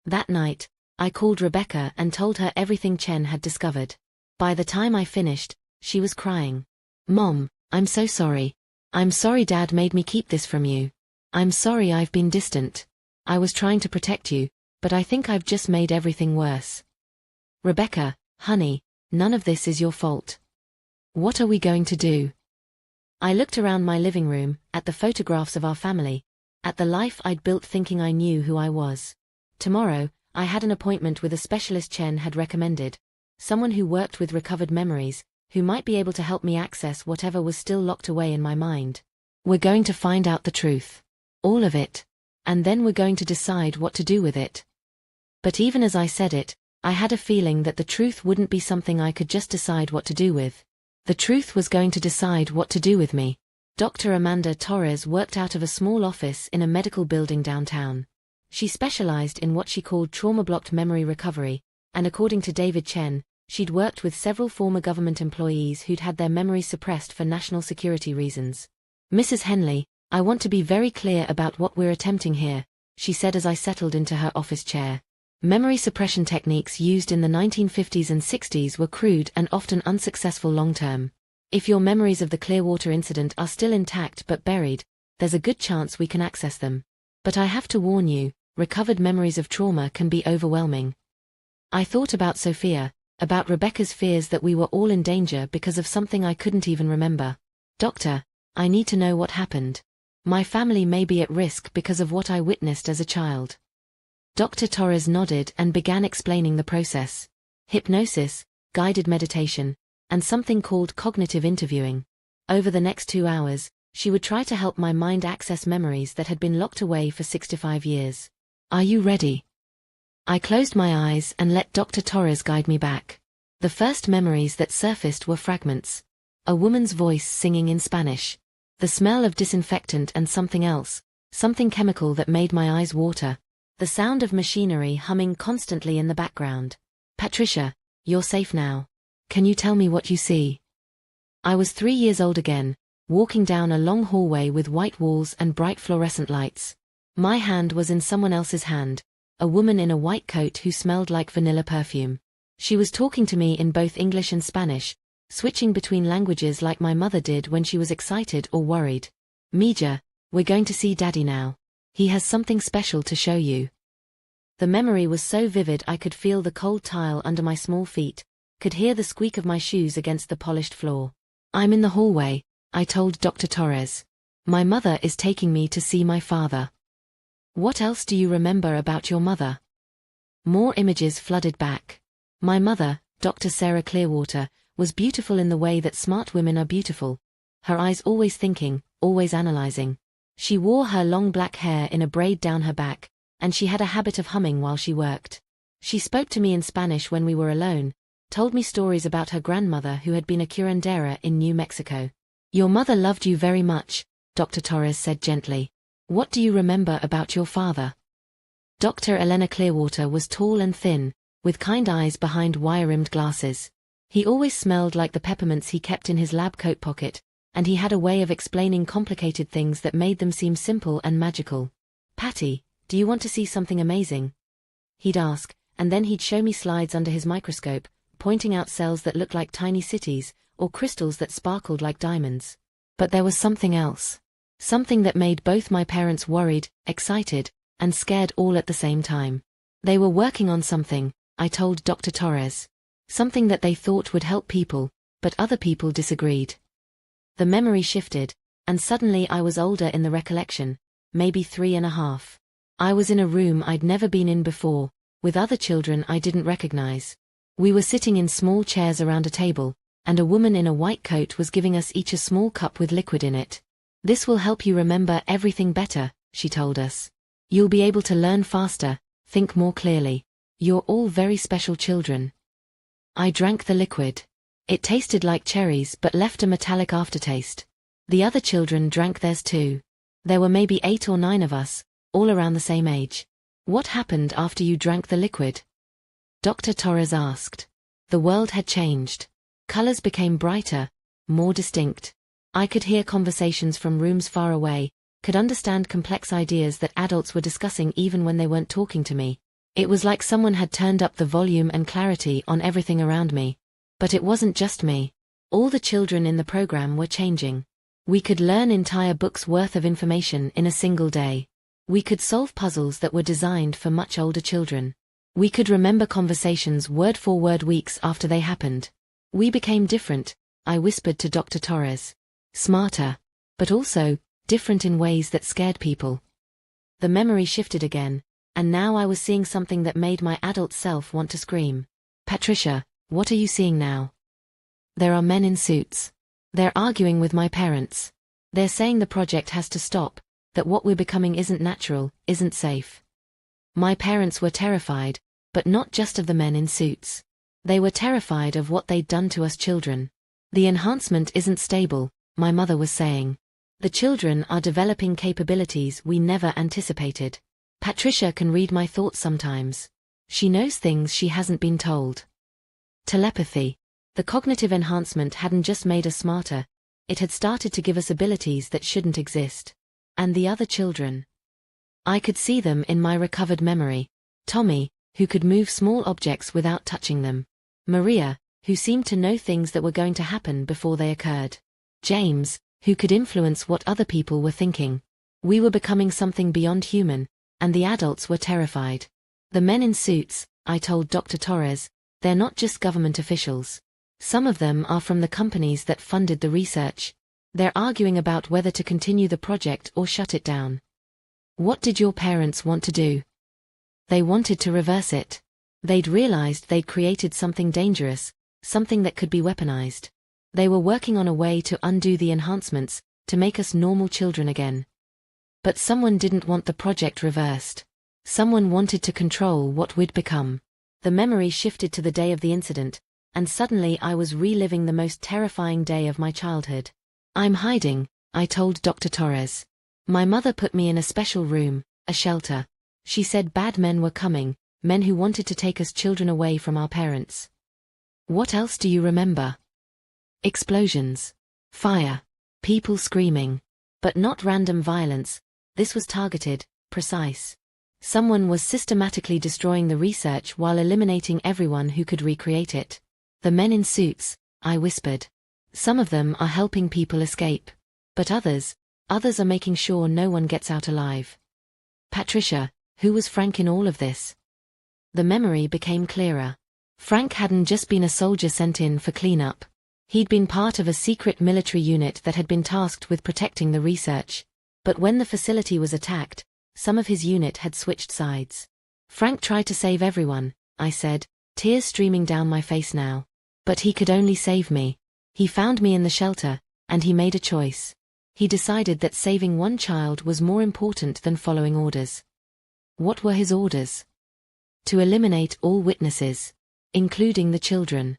That night, I called Rebecca and told her everything Chen had discovered. By the time I finished, she was crying. Mom, I'm so sorry. I'm sorry Dad made me keep this from you. I'm sorry I've been distant. I was trying to protect you, but I think I've just made everything worse. Rebecca, honey, none of this is your fault. What are we going to do? I looked around my living room, at the photographs of our family, at the life I'd built thinking I knew who I was. Tomorrow, I had an appointment with a specialist Chen had recommended, someone who worked with recovered memories, who might be able to help me access whatever was still locked away in my mind. We're going to find out the truth. All of it. And then we're going to decide what to do with it. But even as I said it, I had a feeling that the truth wouldn't be something I could just decide what to do with. The truth was going to decide what to do with me. Dr. Amanda Torres worked out of a small office in a medical building downtown. She specialized in what she called trauma-blocked memory recovery, and according to David Chen, she'd worked with several former government employees who'd had their memories suppressed for national security reasons. Mrs. Henley, I want to be very clear about what we're attempting here, she said as I settled into her office chair. Memory suppression techniques used in the 1950s and 60s were crude and often unsuccessful long-term. If your memories of the Clearwater incident are still intact but buried, there's a good chance we can access them. But I have to warn you, recovered memories of trauma can be overwhelming. I thought about Sophia, about Rebecca's fears that we were all in danger because of something I couldn't even remember. Doctor, I need to know what happened. My family may be at risk because of what I witnessed as a child. Dr. Torres nodded and began explaining the process. Hypnosis, guided meditation, and something called cognitive interviewing. Over the next 2 hours, she would try to help my mind access memories that had been locked away for 65 years. Are you ready? I closed my eyes and let Dr. Torres guide me back. The first memories that surfaced were fragments. A woman's voice singing in Spanish. The smell of disinfectant and something else, something chemical that made my eyes water. The sound of machinery humming constantly in the background. Patricia, you're safe now. Can you tell me what you see? I was 3 years old again, walking down a long hallway with white walls and bright fluorescent lights. My hand was in someone else's hand, a woman in a white coat who smelled like vanilla perfume. She was talking to me in both English and Spanish, switching between languages like my mother did when she was excited or worried. Mija, we're going to see Daddy now. He has something special to show you. The memory was so vivid I could feel the cold tile under my small feet, could hear the squeak of my shoes against the polished floor. I'm in the hallway, I told Dr. Torres. My mother is taking me to see my father. What else do you remember about your mother? More images flooded back. My mother, Dr. Sarah Clearwater, was beautiful in the way that smart women are beautiful. Her eyes always thinking, always analyzing. She wore her long black hair in a braid down her back, and she had a habit of humming while she worked. She spoke to me in Spanish when we were alone, told me stories about her grandmother who had been a curandera in New Mexico. Your mother loved you very much, Dr. Torres said gently. What do you remember about your father? Dr. Elena Clearwater was tall and thin, with kind eyes behind wire-rimmed glasses. He always smelled like the peppermints he kept in his lab coat pocket, and he had a way of explaining complicated things that made them seem simple and magical. Patty, do you want to see something amazing? He'd ask, and then he'd show me slides under his microscope, pointing out cells that looked like tiny cities, or crystals that sparkled like diamonds. But there was something else. Something that made both my parents worried, excited, and scared all at the same time. They were working on something, I told Dr. Torres. Something that they thought would help people, but other people disagreed. The memory shifted, and suddenly I was older in the recollection, maybe 3.5. I was in a room I'd never been in before, with other children I didn't recognize. We were sitting in small chairs around a table, and a woman in a white coat was giving us each a small cup with liquid in it. "This will help you remember everything better," she told us. "You'll be able to learn faster, think more clearly. You're all very special children." I drank the liquid. It tasted like cherries but left a metallic aftertaste. The other children drank theirs too. There were maybe 8 or 9 of us, all around the same age. "What happened after you drank the liquid?" Dr. Torres asked. The world had changed. Colors became brighter, more distinct. I could hear conversations from rooms far away, could understand complex ideas that adults were discussing even when they weren't talking to me. It was like someone had turned up the volume and clarity on everything around me. But it wasn't just me. All the children in the program were changing. We could learn entire books worth of information in a single day. We could solve puzzles that were designed for much older children. We could remember conversations word for word weeks after they happened. We became different, I whispered to Dr. Torres. Smarter, but also different in ways that scared people. The memory shifted again, and now I was seeing something that made my adult self want to scream. "Patricia, what are you seeing now?" "There are men in suits. They're arguing with my parents. They're saying the project has to stop, that what we're becoming isn't natural, isn't safe." My parents were terrified, but not just of the men in suits. They were terrified of what they'd done to us children. "The enhancement isn't stable," my mother was saying. "The children are developing capabilities we never anticipated. Patricia can read my thoughts sometimes. She knows things she hasn't been told." Telepathy. The cognitive enhancement hadn't just made us smarter, it had started to give us abilities that shouldn't exist. And the other children. I could see them in my recovered memory. Tommy, who could move small objects without touching them. Maria, who seemed to know things that were going to happen before they occurred. James, who could influence what other people were thinking. We were becoming something beyond human, and the adults were terrified. "The men in suits," I told Dr. Torres, "they're not just government officials. Some of them are from the companies that funded the research. They're arguing about whether to continue the project or shut it down." "What did your parents want to do?" "They wanted to reverse it. They'd realized they'd created something dangerous, something that could be weaponized. They were working on a way to undo the enhancements, to make us normal children again. But someone didn't want the project reversed. Someone wanted to control what we'd become." The memory shifted to the day of the incident, and suddenly I was reliving the most terrifying day of my childhood. "I'm hiding," I told Dr. Torres. "My mother put me in a special room, a shelter. She said bad men were coming, men who wanted to take us children away from our parents." "What else do you remember?" "Explosions. Fire. People screaming. But not random violence. This was targeted, precise. Someone was systematically destroying the research while eliminating everyone who could recreate it. The men in suits," I whispered. "Some of them are helping people escape. But others are making sure no one gets out alive." "Patricia, who was Frank in all of this?" The memory became clearer. Frank hadn't just been a soldier sent in for cleanup. He'd been part of a secret military unit that had been tasked with protecting the research. But when the facility was attacked, some of his unit had switched sides. "Frank tried to save everyone," I said, tears streaming down my face now. "But he could only save me. He found me in the shelter, and he made a choice. He decided that saving one child was more important than following orders." "What were his orders?" "To eliminate all witnesses, including the children."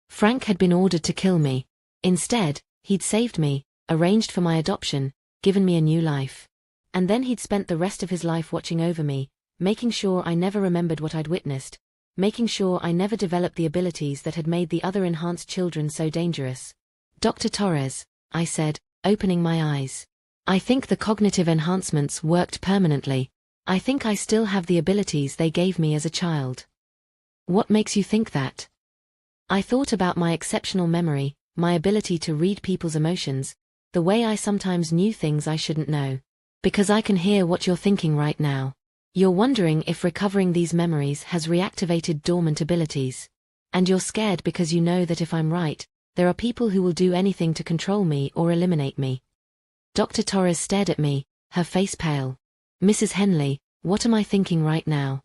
Frank had been ordered to kill me. Instead, he'd saved me, arranged for my adoption, given me a new life. And then he'd spent the rest of his life watching over me, making sure I never remembered what I'd witnessed, making sure I never developed the abilities that had made the other enhanced children so dangerous. "Dr. Torres," I said, opening my eyes. "I think the cognitive enhancements worked permanently. I think I still have the abilities they gave me as a child." "What makes you think that?" I thought about my exceptional memory, my ability to read people's emotions, the way I sometimes knew things I shouldn't know. Because I can hear what you're thinking right now. You're wondering if recovering these memories has reactivated dormant abilities. And you're scared because you know that if I'm right, there are people who will do anything to control me or eliminate me. Dr. Torres stared at me, her face pale. Mrs. Henley, what am I thinking right now?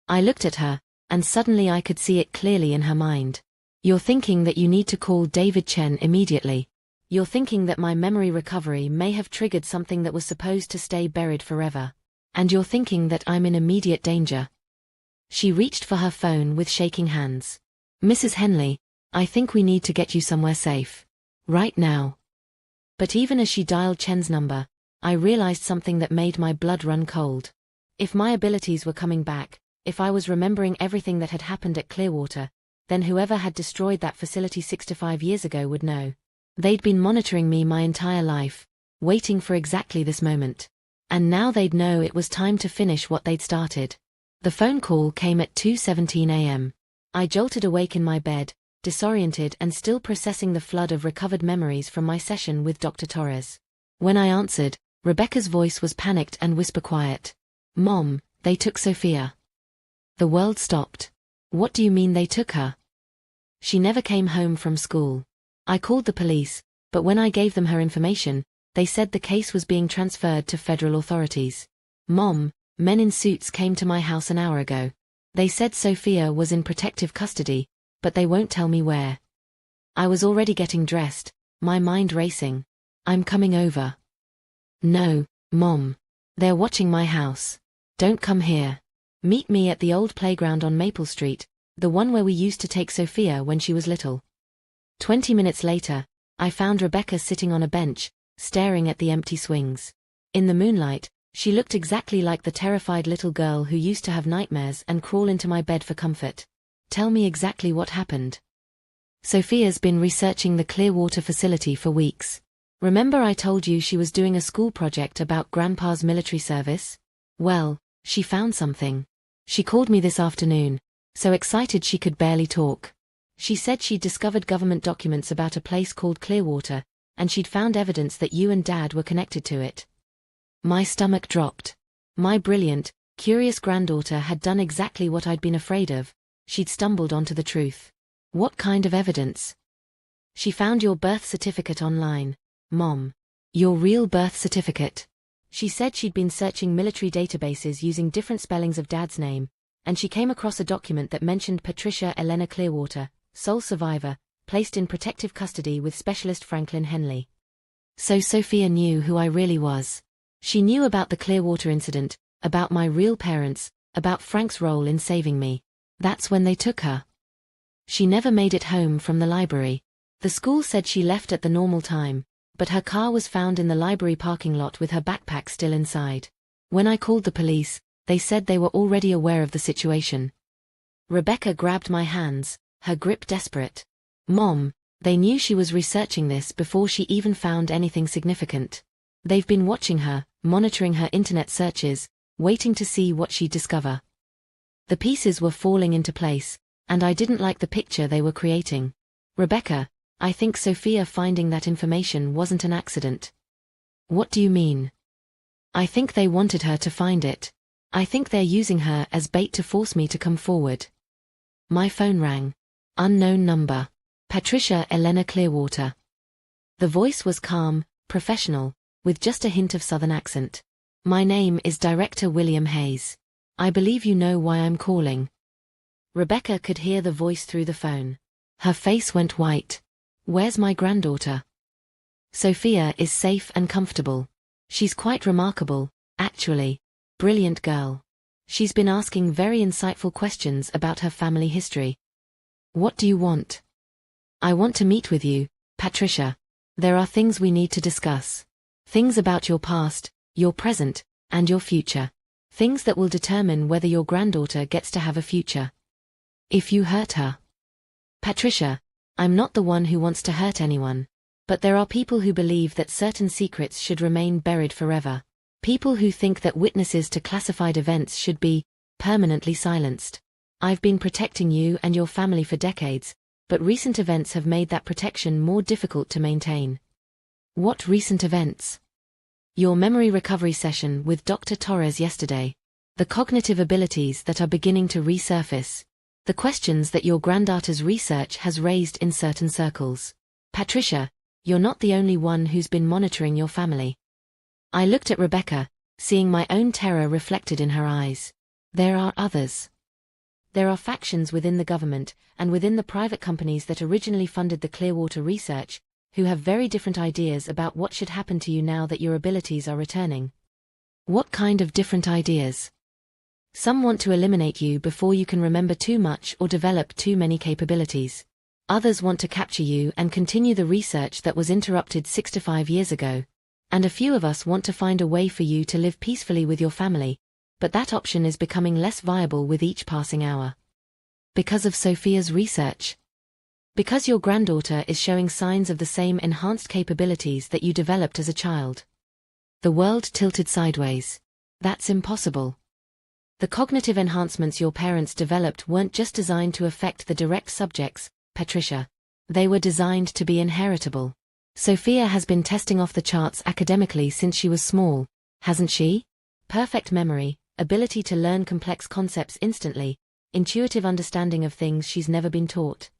I looked at her, and suddenly I could see it clearly in her mind. You're thinking that you need to call David Chen immediately. You're thinking that my memory recovery may have triggered something that was supposed to stay buried forever. And you're thinking that I'm in immediate danger. She reached for her phone with shaking hands. Mrs. Henley, I think we need to get you somewhere safe. Right now. But even as she dialed Chen's number, I realized something that made my blood run cold. If my abilities were coming back, if I was remembering everything that had happened at Clearwater, then whoever had destroyed that facility 65 years ago would know. They'd been monitoring me my entire life, waiting for exactly this moment. And now they'd know it was time to finish what they'd started. The phone call came at 2:17 a.m. I jolted awake in my bed, disoriented and still processing the flood of recovered memories from my session with Dr. Torres. When I answered, Rebecca's voice was panicked and whisper quiet. Mom, they took Sophia. The world stopped. What do you mean they took her? She never came home from school. I called the police, but when I gave them her information, they said the case was being transferred to federal authorities. Mom, men in suits came to my house an hour ago. They said Sophia was in protective custody, but they won't tell me where. I was already getting dressed, my mind racing. I'm coming over. No, Mom. They're watching my house. Don't come here. Meet me at the old playground on Maple Street, the one where we used to take Sophia when she was little. 20 minutes later, I found Rebecca sitting on a bench, staring at the empty swings. In the moonlight, she looked exactly like the terrified little girl who used to have nightmares and crawl into my bed for comfort. Tell me exactly what happened. Sophia's been researching the Clearwater facility for weeks. Remember I told you she was doing a school project about Grandpa's military service? Well, she found something. She called me this afternoon, so excited she could barely talk. She said she'd discovered government documents about a place called Clearwater, and she'd found evidence that you and Dad were connected to it. My stomach dropped. My brilliant, curious granddaughter had done exactly what I'd been afraid of. She'd stumbled onto the truth. What kind of evidence? She found your birth certificate online, Mom. Your real birth certificate. She said she'd been searching military databases using different spellings of Dad's name, and she came across a document that mentioned Patricia Elena Clearwater, sole survivor, placed in protective custody with specialist Franklin Henley. So Sophia knew who I really was. She knew about the Clearwater incident, about my real parents, about Frank's role in saving me. That's when they took her. She never made it home from the library. The school said she left at the normal time, but her car was found in the library parking lot with her backpack still inside. When I called the police, they said they were already aware of the situation. Rebecca grabbed my hands, her grip desperate. Mom, they knew she was researching this before she even found anything significant. They've been watching her, monitoring her internet searches, waiting to see what she'd discover. The pieces were falling into place, and I didn't like the picture they were creating. Rebecca, I think Sophia finding that information wasn't an accident. What do you mean? I think they wanted her to find it. I think they're using her as bait to force me to come forward. My phone rang. Unknown number. Patricia Elena Clearwater. The voice was calm, professional, with just a hint of southern accent. My name is Director William Hayes. I believe you know why I'm calling. Rebecca could hear the voice through the phone. Her face went white. Where's my granddaughter? Sophia is safe and comfortable. She's quite remarkable, actually. Brilliant girl. She's been asking very insightful questions about her family history. What do you want? I want to meet with you, Patricia. There are things we need to discuss. Things about your past, your present, and your future. Things that will determine whether your granddaughter gets to have a future. If you hurt her. Patricia, I'm not the one who wants to hurt anyone. But there are people who believe that certain secrets should remain buried forever. People who think that witnesses to classified events should be permanently silenced. I've been protecting you and your family for decades, but recent events have made that protection more difficult to maintain. What recent events? Your memory recovery session with Dr. Torres yesterday. The cognitive abilities that are beginning to resurface. The questions that your granddaughter's research has raised in certain circles. Patricia, you're not the only one who's been monitoring your family. I looked at Rebecca, seeing my own terror reflected in her eyes. There are others. There are factions within the government, and within the private companies that originally funded the Clearwater research, who have very different ideas about what should happen to you now that your abilities are returning. What kind of different ideas? Some want to eliminate you before you can remember too much or develop too many capabilities. Others want to capture you and continue the research that was interrupted 6 to 5 years ago. And a few of us want to find a way for you to live peacefully with your family, but that option is becoming less viable with each passing hour. Because of Sophia's research. Because your granddaughter is showing signs of the same enhanced capabilities that you developed as a child. The world tilted sideways. That's impossible. The cognitive enhancements your parents developed weren't just designed to affect the direct subjects, Patricia. They were designed to be inheritable. Sophia has been testing off the charts academically since she was small, hasn't she? Perfect memory, ability to learn complex concepts instantly, intuitive understanding of things she's never been taught.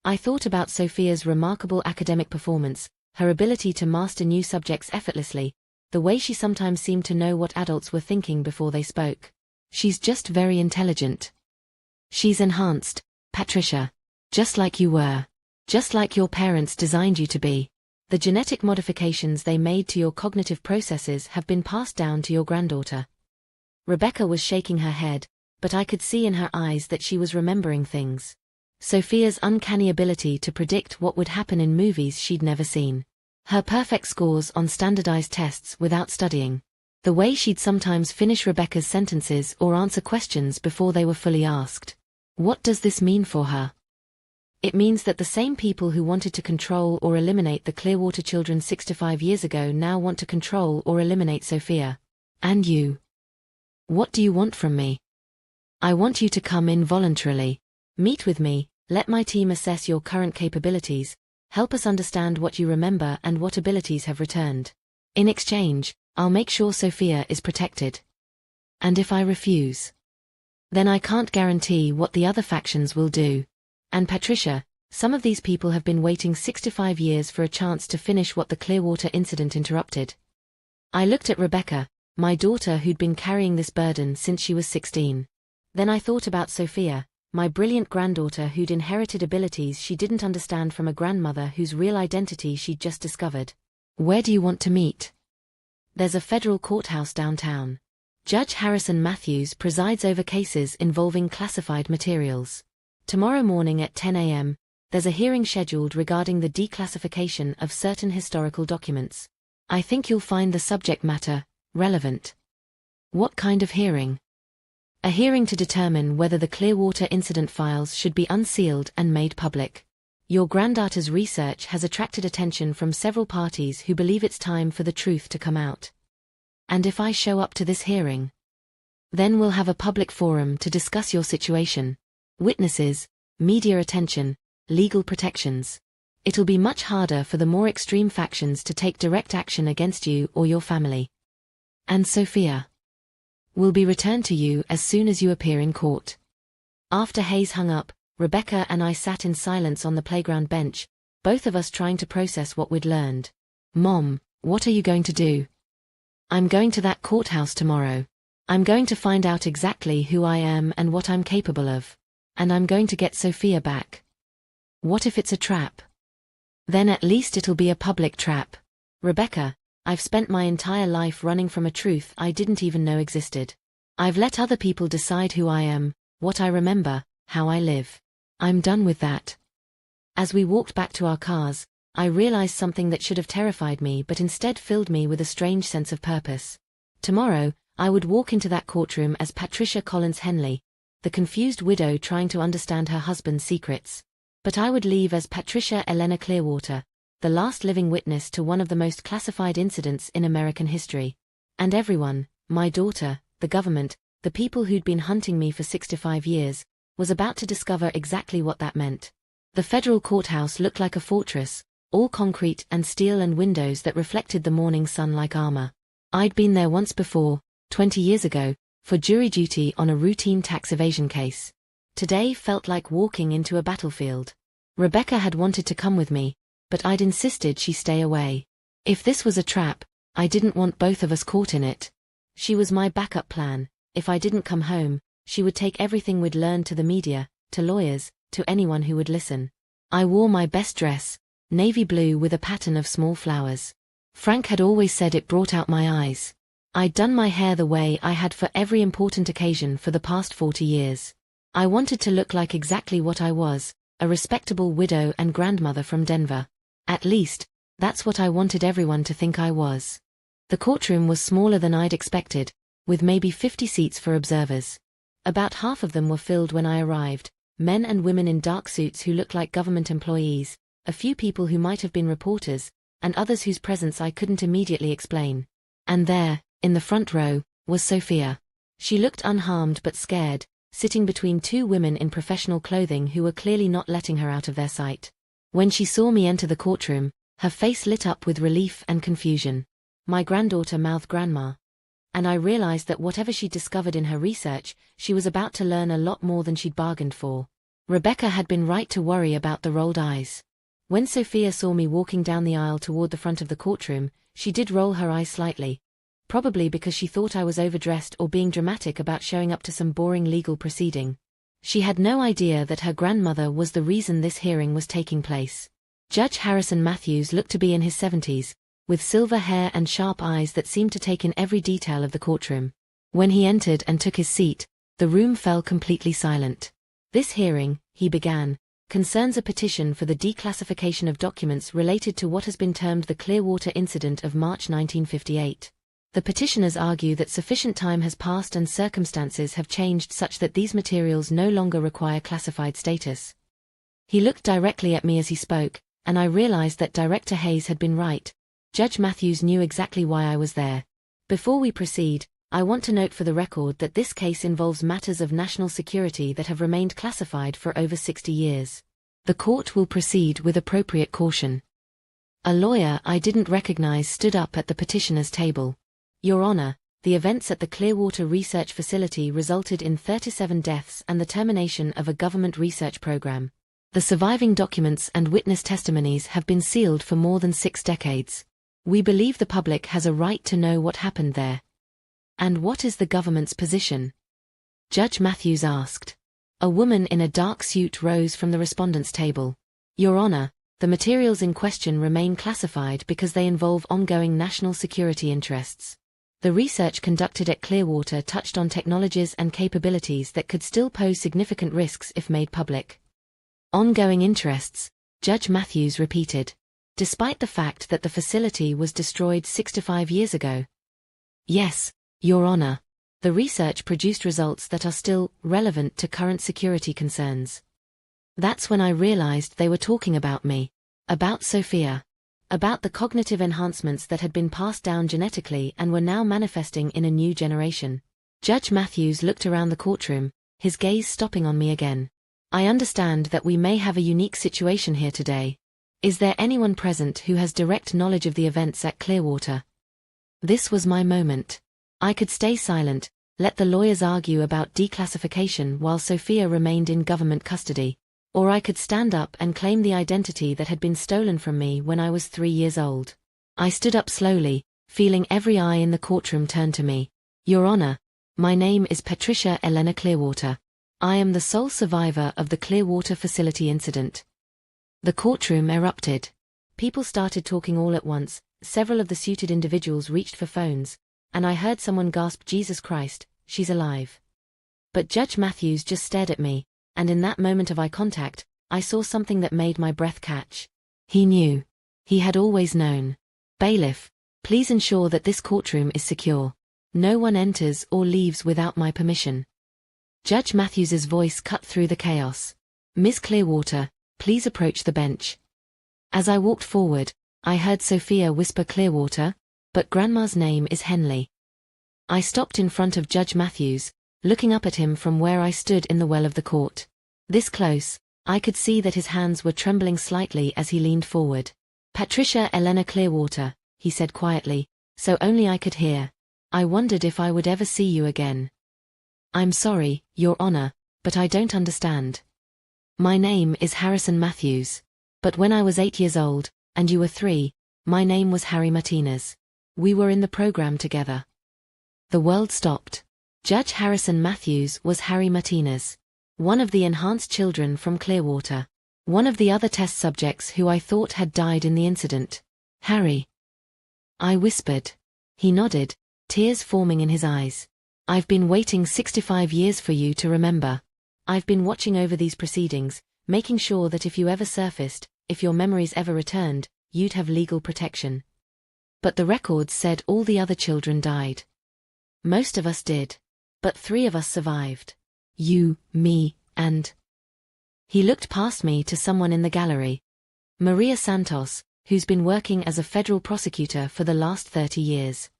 I thought about Sophia's remarkable academic performance, her ability to master new subjects effortlessly, the way she sometimes seemed to know what adults were thinking before they spoke. She's just very intelligent. She's enhanced, Patricia. Just like you were. Just like your parents designed you to be. The genetic modifications they made to your cognitive processes have been passed down to your granddaughter. Rebecca was shaking her head, but I could see in her eyes that she was remembering things. Sophia's uncanny ability to predict what would happen in movies she'd never seen. Her perfect scores on standardized tests without studying. The way she'd sometimes finish Rebecca's sentences or answer questions before they were fully asked. What does this mean for her? It means that the same people who wanted to control or eliminate the Clearwater children 6 to 5 years ago now want to control or eliminate Sophia. And you. What do you want from me? I want you to come in voluntarily. Meet with me, let my team assess your current capabilities, help us understand what you remember and what abilities have returned. In exchange, I'll make sure Sophia is protected. And if I refuse? Then I can't guarantee what the other factions will do. And Patricia, some of these people have been waiting 6 to 5 years for a chance to finish what the Clearwater incident interrupted. I looked at Rebecca, my daughter who'd been carrying this burden since she was 16. Then I thought about Sophia, my brilliant granddaughter who'd inherited abilities she didn't understand from a grandmother whose real identity she'd just discovered. Where do you want to meet? There's a federal courthouse downtown. Judge Harrison Matthews presides over cases involving classified materials. Tomorrow morning at 10 a.m., there's a hearing scheduled regarding the declassification of certain historical documents. I think you'll find the subject matter relevant. What kind of hearing? A hearing to determine whether the Clearwater incident files should be unsealed and made public. Your granddaughter's research has attracted attention from several parties who believe it's time for the truth to come out. And if I show up to this hearing? Then we'll have a public forum to discuss your situation. Witnesses, media attention, legal protections. It'll be much harder for the more extreme factions to take direct action against you or your family. And Sophia will be returned to you as soon as you appear in court. After Hayes hung up, Rebecca and I sat in silence on the playground bench, both of us trying to process what we'd learned. Mom, what are you going to do? I'm going to that courthouse tomorrow. I'm going to find out exactly who I am and what I'm capable of. And I'm going to get Sophia back. What if it's a trap? Then at least it'll be a public trap. Rebecca, I've spent my entire life running from a truth I didn't even know existed. I've let other people decide who I am, what I remember, how I live. I'm done with that. As we walked back to our cars, I realized something that should have terrified me but instead filled me with a strange sense of purpose. Tomorrow, I would walk into that courtroom as Patricia Collins Henley, the confused widow trying to understand her husband's secrets. But I would leave as Patricia Elena Clearwater, the last living witness to one of the most classified incidents in American history. And everyone, my daughter, the government, the people who'd been hunting me for 6 to 5 years, was about to discover exactly what that meant. The federal courthouse looked like a fortress, all concrete and steel and windows that reflected the morning sun like armor. I'd been there once before, 20 years ago, for jury duty on a routine tax evasion case. Today felt like walking into a battlefield. Rebecca had wanted to come with me, but I'd insisted she stay away. If this was a trap, I didn't want both of us caught in it. She was my backup plan. If I didn't come home, she would take everything we'd learned to the media, to lawyers, to anyone who would listen. I wore my best dress, navy blue with a pattern of small flowers. Frank had always said it brought out my eyes. I'd done my hair the way I had for every important occasion for the past 40 years. I wanted to look like exactly what I was, a respectable widow and grandmother from Denver. At least, that's what I wanted everyone to think I was. The courtroom was smaller than I'd expected, with maybe 50 seats for observers. About half of them were filled when I arrived, men and women in dark suits who looked like government employees, a few people who might have been reporters, and others whose presence I couldn't immediately explain. And there, in the front row, was Sophia. She looked unharmed but scared, sitting between two women in professional clothing who were clearly not letting her out of their sight. When she saw me enter the courtroom, her face lit up with relief and confusion. My granddaughter mouthed Grandma. And I realized that whatever she'd discovered in her research, she was about to learn a lot more than she'd bargained for. Rebecca had been right to worry about the rolled eyes. When Sophia saw me walking down the aisle toward the front of the courtroom, she did roll her eyes slightly. Probably because she thought I was overdressed or being dramatic about showing up to some boring legal proceeding. She had no idea that her grandmother was the reason this hearing was taking place. Judge Harrison Matthews looked to be in his 70s, with silver hair and sharp eyes that seemed to take in every detail of the courtroom. When he entered and took his seat, the room fell completely silent. This hearing, he began, concerns a petition for the declassification of documents related to what has been termed the Clearwater Incident of March 1958. The petitioners argue that sufficient time has passed and circumstances have changed such that these materials no longer require classified status. He looked directly at me as he spoke, and I realized that Director Hayes had been right. Judge Matthews knew exactly why I was there. Before we proceed, I want to note for the record that this case involves matters of national security that have remained classified for over 60 years. The court will proceed with appropriate caution. A lawyer I didn't recognize stood up at the petitioner's table. Your Honor, the events at the Clearwater Research Facility resulted in 37 deaths and the termination of a government research program. The surviving documents and witness testimonies have been sealed for more than 6 decades. We believe the public has a right to know what happened there. And what is the government's position? Judge Matthews asked. A woman in a dark suit rose from the respondent's table. Your Honor, the materials in question remain classified because they involve ongoing national security interests. The research conducted at Clearwater touched on technologies and capabilities that could still pose significant risks if made public. Ongoing interests, Judge Matthews repeated, despite the fact that the facility was destroyed 65 years ago. Yes, Your Honor. The research produced results that are still relevant to current security concerns. That's when I realized they were talking about me, about Sophia, about the cognitive enhancements that had been passed down genetically and were now manifesting in a new generation. Judge Matthews looked around the courtroom, his gaze stopping on me again. I understand that we may have a unique situation here today. Is there anyone present who has direct knowledge of the events at Clearwater? This was my moment. I could stay silent, let the lawyers argue about declassification while Sophia remained in government custody, or I could stand up and claim the identity that had been stolen from me when I was 3 years old. I stood up slowly, feeling every eye in the courtroom turn to me. Your Honor, my name is Patricia Elena Clearwater. I am the sole survivor of the Clearwater facility incident. The courtroom erupted. People started talking all at once, several of the suited individuals reached for phones, and I heard someone gasp, Jesus Christ, she's alive. But Judge Matthews just stared at me, and in that moment of eye contact, I saw something that made my breath catch. He knew. He had always known. Bailiff, please ensure that this courtroom is secure. No one enters or leaves without my permission. Judge Matthews's voice cut through the chaos. Miss Clearwater, please approach the bench. As I walked forward, I heard Sophia whisper Clearwater, but Grandma's name is Henley. I stopped in front of Judge Matthews, looking up at him from where I stood in the well of the court. This close, I could see that his hands were trembling slightly as he leaned forward. Patricia Elena Clearwater, he said quietly, so only I could hear. I wondered if I would ever see you again. I'm sorry, Your Honor, but I don't understand. My name is Harrison Matthews. But when I was 8 years old, and you were 3, my name was Harry Martinez. We were in the program together. The world stopped. Judge Harrison Matthews was Harry Martinez, one of the enhanced children from Clearwater. One of the other test subjects who I thought had died in the incident. Harry. I whispered. He nodded, tears forming in his eyes. I've been waiting 65 years for you to remember. I've been watching over these proceedings, making sure that if you ever surfaced, if your memories ever returned, you'd have legal protection. But the records said all the other children died. Most of us did. But 3 of us survived. You, me, and... He looked past me to someone in the gallery. Maria Santos, who's been working as a federal prosecutor for the last 30 years.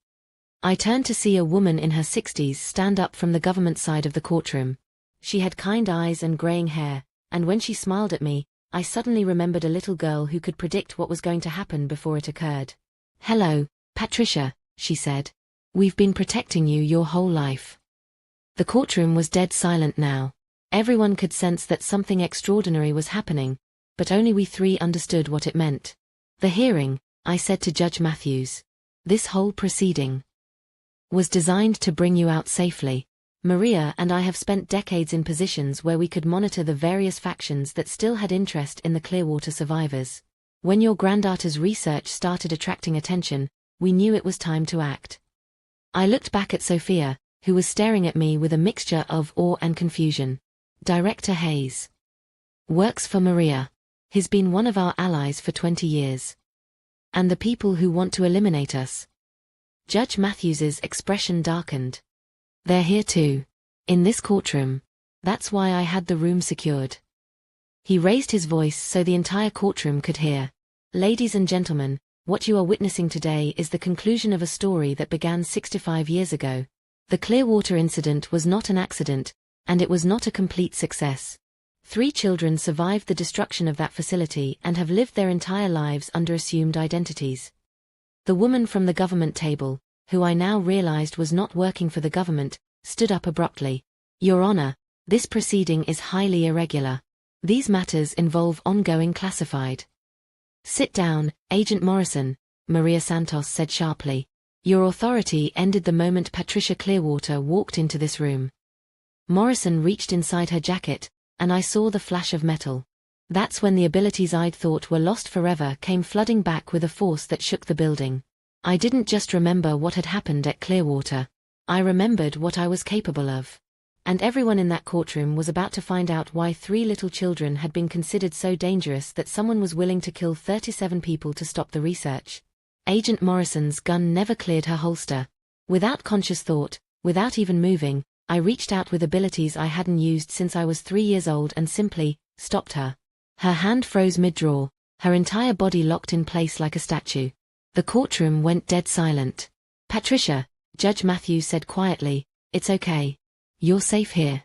I turned to see a woman in her 60s stand up from the government side of the courtroom. She had kind eyes and graying hair, and when she smiled at me, I suddenly remembered a little girl who could predict what was going to happen before it occurred. Hello, Patricia, she said. We've been protecting you your whole life. The courtroom was dead silent now. Everyone could sense that something extraordinary was happening, but only we 3 understood what it meant. The hearing, I said to Judge Matthews. This whole proceeding was designed to bring you out safely. Maria and I have spent decades in positions where we could monitor the various factions that still had interest in the Clearwater survivors. When your granddaughter's research started attracting attention, we knew it was time to act. I looked back at Sophia, who was staring at me with a mixture of awe and confusion. Director Hayes works for Maria. He's been one of our allies for 20 years. And the people who want to eliminate us. Judge Matthews's expression darkened. They're here too. In this courtroom. That's why I had the room secured. He raised his voice so the entire courtroom could hear. Ladies and gentlemen, what you are witnessing today is the conclusion of a story that began 65 years ago. The Clearwater incident was not an accident, and it was not a complete success. 3 children survived the destruction of that facility and have lived their entire lives under assumed identities. The woman from the government table, who I now realized was not working for the government, stood up abruptly. Your Honor, this proceeding is highly irregular. These matters involve ongoing classified. Sit down, Agent Morrison, Maria Santos said sharply. Your authority ended the moment Patricia Clearwater walked into this room. Morrison reached inside her jacket, and I saw the flash of metal. That's when the abilities I'd thought were lost forever came flooding back with a force that shook the building. I didn't just remember what had happened at Clearwater. I remembered what I was capable of. And everyone in that courtroom was about to find out why 3 little children had been considered so dangerous that someone was willing to kill 37 people to stop the research. Agent Morrison's gun never cleared her holster. Without conscious thought, without even moving, I reached out with abilities I hadn't used since I was 3 years old and simply stopped her. Her hand froze mid-draw, her entire body locked in place like a statue. The courtroom went dead silent. Patricia, Judge Matthews said quietly, it's okay. You're safe here.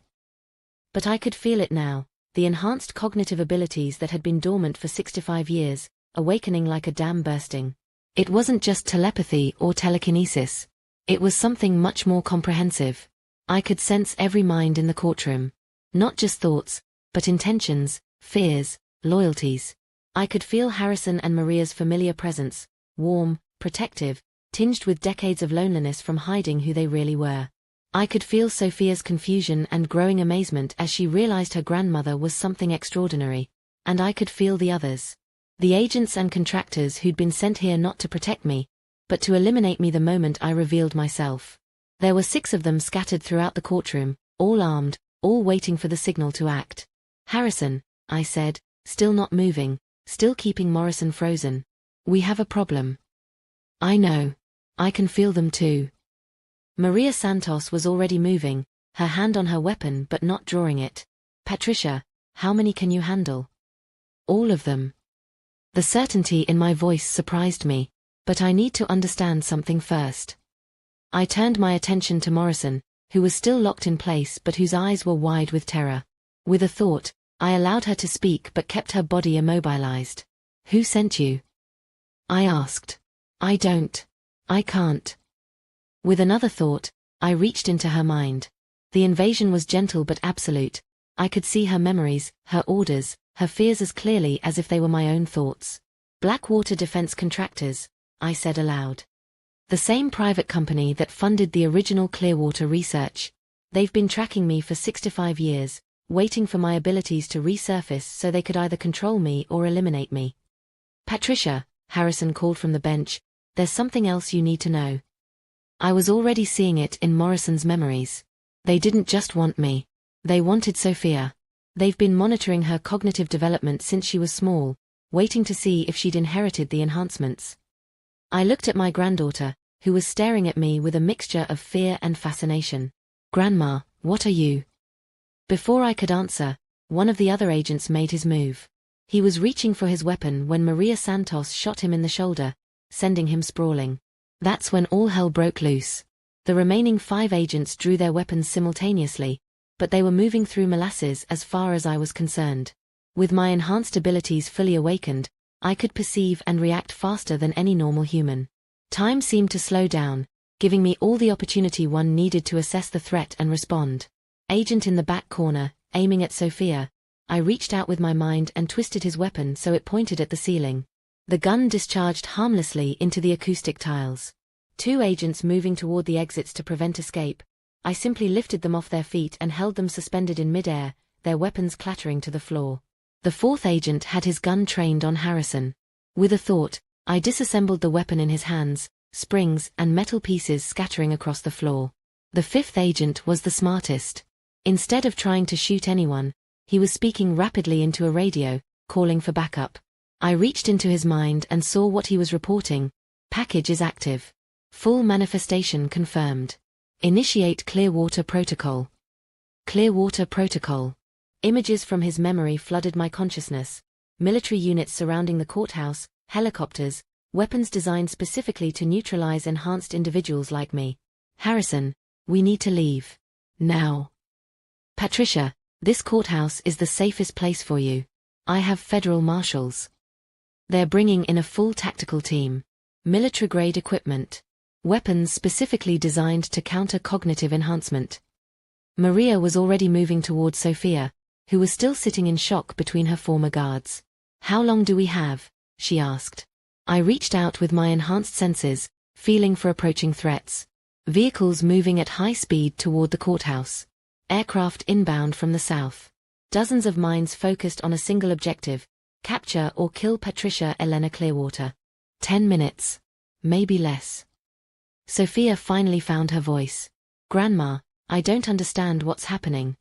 But I could feel it now, the enhanced cognitive abilities that had been dormant for 65 years, awakening like a dam bursting. It wasn't just telepathy or telekinesis. It was something much more comprehensive. I could sense every mind in the courtroom. Not just thoughts, but intentions, fears, loyalties. I could feel Harrison and Maria's familiar presence, warm, protective, tinged with decades of loneliness from hiding who they really were. I could feel Sophia's confusion and growing amazement as she realized her grandmother was something extraordinary. And I could feel the others. The agents and contractors who'd been sent here not to protect me, but to eliminate me the moment I revealed myself. There were 6 of them scattered throughout the courtroom, all armed, all waiting for the signal to act. Harrison, I said, still not moving, still keeping Morrison frozen. We have a problem. I know. I can feel them too. Maria Santos was already moving, her hand on her weapon but not drawing it. Patricia, how many can you handle? All of them. The certainty in my voice surprised me, but I need to understand something first. I turned my attention to Morrison, who was still locked in place but whose eyes were wide with terror. With a thought, I allowed her to speak but kept her body immobilized. Who sent you? I asked. I don't. I can't. With another thought, I reached into her mind. The invasion was gentle but absolute. I could see her memories, her orders, her fears as clearly as if they were my own thoughts. Blackwater Defense Contractors, I said aloud. The same private company that funded the original Clearwater research. They've been tracking me for 65 years, waiting for my abilities to resurface so they could either control me or eliminate me. Patricia, Harrison called from the bench, there's something else you need to know. I was already seeing it in Morrison's memories. They didn't just want me. They wanted Sophia. They've been monitoring her cognitive development since she was small, waiting to see if she'd inherited the enhancements. I looked at my granddaughter, who was staring at me with a mixture of fear and fascination. Grandma, what are you? Before I could answer, one of the other agents made his move. He was reaching for his weapon when Maria Santos shot him in the shoulder, sending him sprawling. That's when all hell broke loose. The remaining 5 agents drew their weapons simultaneously, but they were moving through molasses as far as I was concerned. With my enhanced abilities fully awakened, I could perceive and react faster than any normal human. Time seemed to slow down, giving me all the opportunity one needed to assess the threat and respond. Agent in the back corner, aiming at Sophia, I reached out with my mind and twisted his weapon so it pointed at the ceiling. The gun discharged harmlessly into the acoustic tiles. 2 agents moving toward the exits to prevent escape. I simply lifted them off their feet and held them suspended in midair, their weapons clattering to the floor. The 4th agent had his gun trained on Harrison. With a thought, I disassembled the weapon in his hands, springs and metal pieces scattering across the floor. The 5th agent was the smartest. Instead of trying to shoot anyone, he was speaking rapidly into a radio, calling for backup. I reached into his mind and saw what he was reporting. Package is active. Full manifestation confirmed. Initiate Clearwater Protocol. Clearwater Protocol. Images from his memory flooded my consciousness. Military units surrounding the courthouse, helicopters, weapons designed specifically to neutralize enhanced individuals like me. Harrison, we need to leave. Now. Patricia, this courthouse is the safest place for you. I have federal marshals. They're bringing in a full tactical team. Military-grade equipment. Weapons specifically designed to counter cognitive enhancement. Maria was already moving towards Sophia, who was still sitting in shock between her former guards. How long do we have? She asked. I reached out with my enhanced senses, feeling for approaching threats. Vehicles moving at high speed toward the courthouse. Aircraft inbound from the south. Dozens of minds focused on a single objective, capture or kill Patricia Elena Clearwater. 10 minutes. Maybe less. Sophia finally found her voice. Grandma, I don't understand what's happening.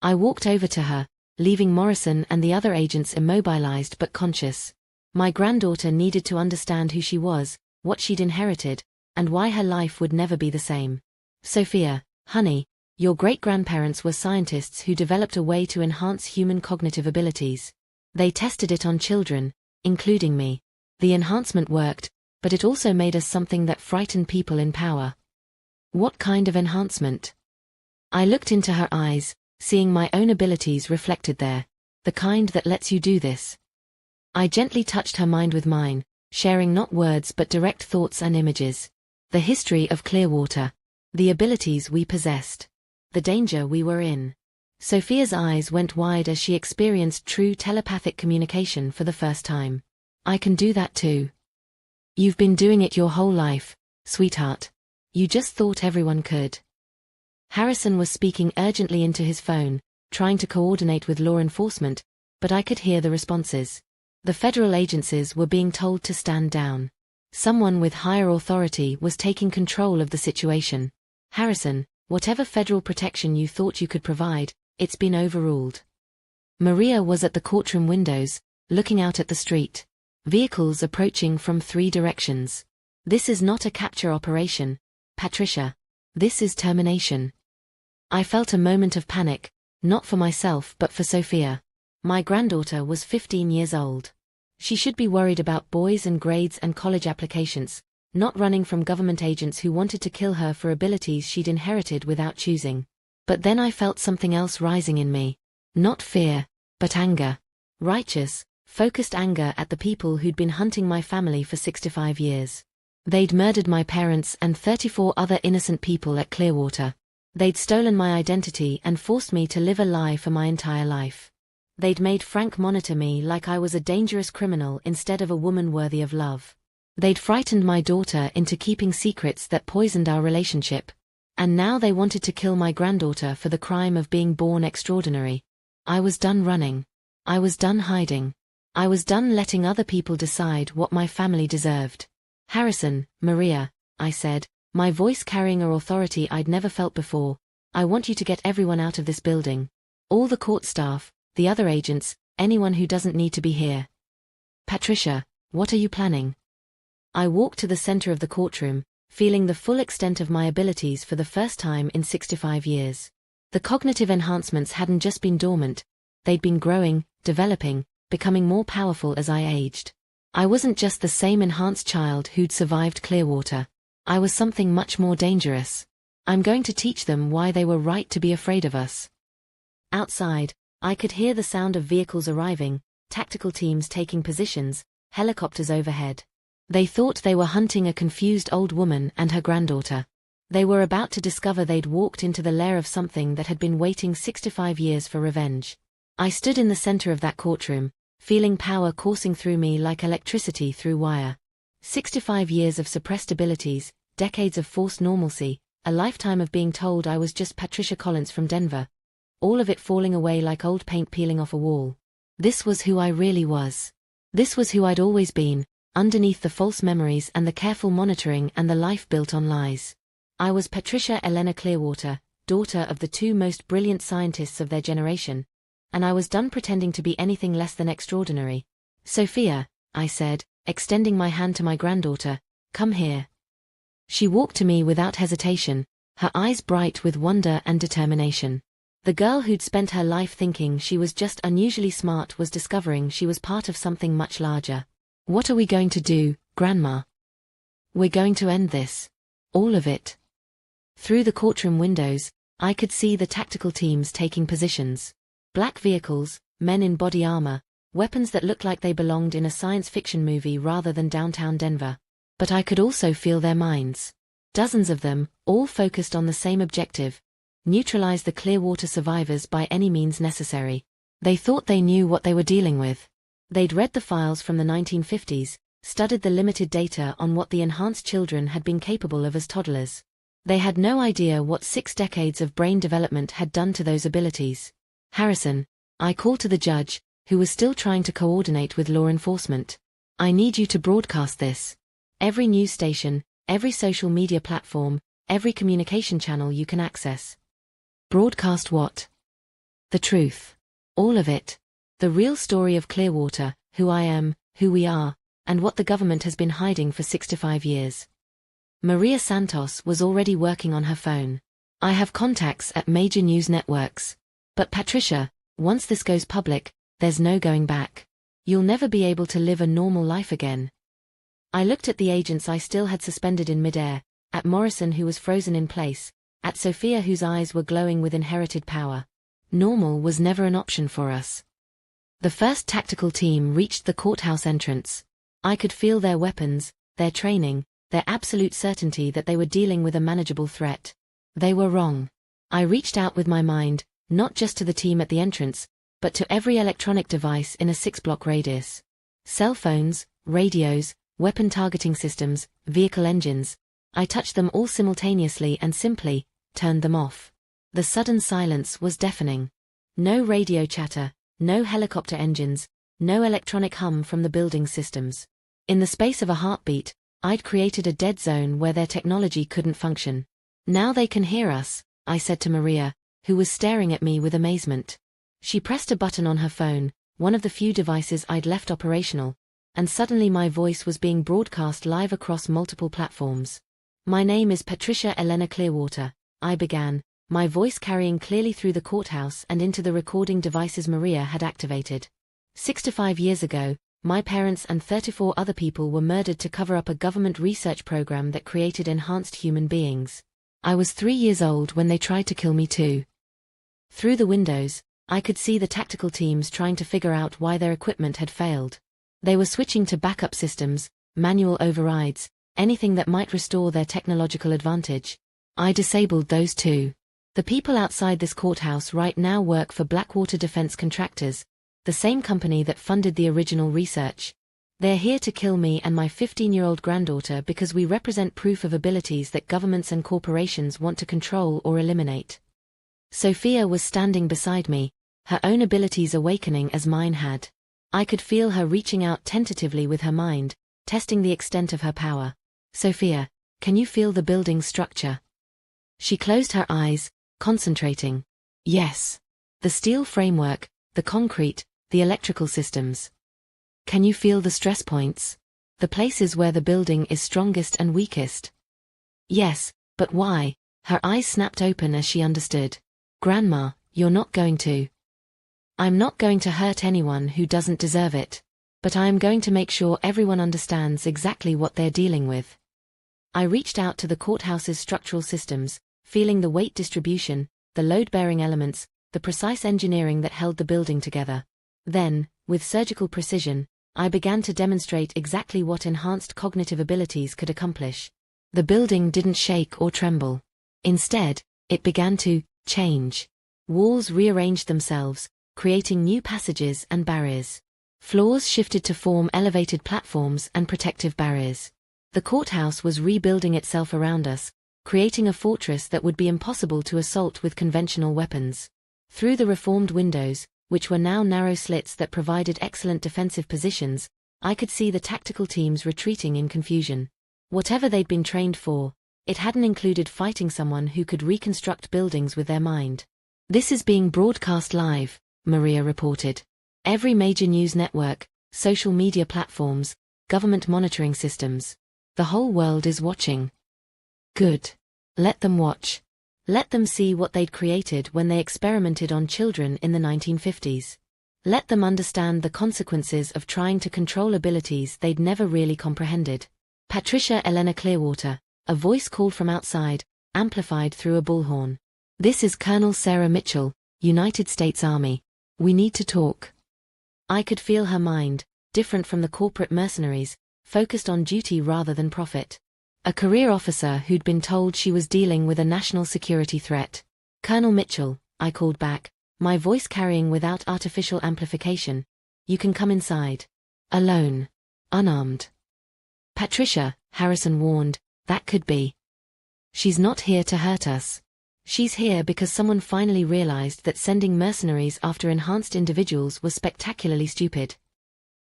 I walked over to her, leaving Morrison and the other agents immobilized but conscious. My granddaughter needed to understand who she was, what she'd inherited, and why her life would never be the same. Sophia, honey, your great-grandparents were scientists who developed a way to enhance human cognitive abilities. They tested it on children, including me. The enhancement worked, but it also made us something that frightened people in power. What kind of enhancement? I looked into her eyes, seeing my own abilities reflected there. The kind that lets you do this. I gently touched her mind with mine, sharing not words but direct thoughts and images. The history of Clearwater. The abilities we possessed. The danger we were in. Sophia's eyes went wide as she experienced true telepathic communication for the first time. I can do that too. You've been doing it your whole life, sweetheart. You just thought everyone could. Harrison was speaking urgently into his phone, trying to coordinate with law enforcement, but I could hear the responses. The federal agencies were being told to stand down. Someone with higher authority was taking control of the situation. Harrison, whatever federal protection you thought you could provide, it's been overruled. Maria was at the courtroom windows, looking out at the street. Vehicles approaching from 3 directions. This is not a capture operation, Patricia. This is termination. I felt a moment of panic, not for myself but for Sophia. My granddaughter was 15 years old. She should be worried about boys and grades and college applications, not running from government agents who wanted to kill her for abilities she'd inherited without choosing. But then I felt something else rising in me. Not fear, but anger. Righteous, focused anger at the people who'd been hunting my family for 65 years. They'd murdered my parents and 34 other innocent people at Clearwater. They'd stolen my identity and forced me to live a lie for my entire life. They'd made Frank monitor me like I was a dangerous criminal instead of a woman worthy of love. They'd frightened my daughter into keeping secrets that poisoned our relationship. And now they wanted to kill my granddaughter for the crime of being born extraordinary. I was done running. I was done hiding. I was done letting other people decide what my family deserved. Harrison, Maria, I said, my voice carrying an authority I'd never felt before, I want you to get everyone out of this building. All the court staff, the other agents, anyone who doesn't need to be here. Patricia, what are you planning? I walked to the center of the courtroom, feeling the full extent of my abilities for the first time in 65 years. The cognitive enhancements hadn't just been dormant, they'd been growing, developing, becoming more powerful as I aged. I wasn't just the same enhanced child who'd survived Clearwater. I was something much more dangerous. I'm going to teach them why they were right to be afraid of us. Outside, I could hear the sound of vehicles arriving, tactical teams taking positions, helicopters overhead. They thought they were hunting a confused old woman and her granddaughter. They were about to discover they'd walked into the lair of something that had been waiting 65 years for revenge. I stood in the center of that courtroom, feeling power coursing through me like electricity through wire. 65 years of suppressed abilities, decades of forced normalcy, a lifetime of being told I was just Patricia Collins from Denver. All of it falling away like old paint peeling off a wall. This was who I really was. This was who I'd always been, underneath the false memories and the careful monitoring and the life built on lies. I was Patricia Elena Clearwater, daughter of the two most brilliant scientists of their generation, and I was done pretending to be anything less than extraordinary. Sophia, I said, extending my hand to my granddaughter, come here. She walked to me without hesitation, her eyes bright with wonder and determination. The girl who'd spent her life thinking she was just unusually smart was discovering she was part of something much larger. What are we going to do, Grandma? We're going to end this. All of it. Through the courtroom windows, I could see the tactical teams taking positions. Black vehicles, men in body armor, weapons that looked like they belonged in a science fiction movie rather than downtown Denver. But I could also feel their minds. Dozens of them, all focused on the same objective: neutralize the Clearwater survivors by any means necessary. They thought they knew what they were dealing with. They'd read the files from the 1950s, studied the limited data on what the enhanced children had been capable of as toddlers. They had no idea what 6 decades of brain development had done to those abilities. Harrison, I called to the judge, who was still trying to coordinate with law enforcement. I need you to broadcast this. Every news station, every social media platform, every communication channel you can access. Broadcast what? The truth. All of it. The real story of Clearwater, who I am, who we are, and what the government has been hiding for 65 years. Maria Santos was already working on her phone. I have contacts at major news networks. But Patricia, once this goes public, there's no going back. You'll never be able to live a normal life again. I looked at the agents I still had suspended in midair, at Morrison who was frozen in place, at Sophia whose eyes were glowing with inherited power. Normal was never an option for us. The first tactical team reached the courthouse entrance. I could feel their weapons, their training, their absolute certainty that they were dealing with a manageable threat. They were wrong. I reached out with my mind, not just to the team at the entrance, but to every electronic device in a 6-block radius. Cell phones, radios, weapon targeting systems, vehicle engines. I touched them all simultaneously and simply turned them off. The sudden silence was deafening. No radio chatter, no helicopter engines, no electronic hum from the building systems. In the space of a heartbeat, I'd created a dead zone where their technology couldn't function. Now they can hear us, I said to Maria, who was staring at me with amazement. She pressed a button on her phone, one of the few devices I'd left operational, and suddenly my voice was being broadcast live across multiple platforms. My name is Patricia Elena Clearwater, I began, my voice carrying clearly through the courthouse and into the recording devices Maria had activated. 65 years ago, my parents and 34 other people were murdered to cover up a government research program that created enhanced human beings. I was 3 years old when they tried to kill me too. Through the windows, I could see the tactical teams trying to figure out why their equipment had failed. They were switching to backup systems, manual overrides, anything that might restore their technological advantage. I disabled those too. The people outside this courthouse right now work for Blackwater Defense Contractors, the same company that funded the original research. They're here to kill me and my 15-year-old granddaughter because we represent proof of abilities that governments and corporations want to control or eliminate. Sophia was standing beside me, her own abilities awakening as mine had. I could feel her reaching out tentatively with her mind, testing the extent of her power. Sophia, can you feel the building's structure? She closed her eyes, concentrating. Yes. The steel framework, the concrete, the electrical systems. Can you feel the stress points? The places where the building is strongest and weakest? Yes, but why? Her eyes snapped open as she understood. Grandma, you're not going to. I'm not going to hurt anyone who doesn't deserve it. But I am going to make sure everyone understands exactly what they're dealing with. I reached out to the courthouse's structural systems, feeling the weight distribution, the load-bearing elements, the precise engineering that held the building together. Then, with surgical precision, I began to demonstrate exactly what enhanced cognitive abilities could accomplish. The building didn't shake or tremble. Instead, it began to change. Walls rearranged themselves, creating new passages and barriers. Floors shifted to form elevated platforms and protective barriers. The courthouse was rebuilding itself around us, creating a fortress that would be impossible to assault with conventional weapons. Through the reformed windows, which were now narrow slits that provided excellent defensive positions, I could see the tactical teams retreating in confusion. Whatever they'd been trained for, it hadn't included fighting someone who could reconstruct buildings with their mind. This is being broadcast live, Maria reported. Every major news network, social media platforms, government monitoring systems. The whole world is watching. Good. Let them watch. Let them see what they'd created when they experimented on children in the 1950s. Let them understand the consequences of trying to control abilities they'd never really comprehended. Patricia Elena Clearwater, a voice called from outside, amplified through a bullhorn. This is Colonel Sarah Mitchell, United States Army. We need to talk. I could feel her mind, different from the corporate mercenaries, focused on duty rather than profit. A career officer who'd been told she was dealing with a national security threat. Colonel Mitchell, I called back, my voice carrying without artificial amplification. You can come inside. Alone. Unarmed. Patricia, Harrison warned, that could be. She's not here to hurt us. She's here because someone finally realized that sending mercenaries after enhanced individuals was spectacularly stupid.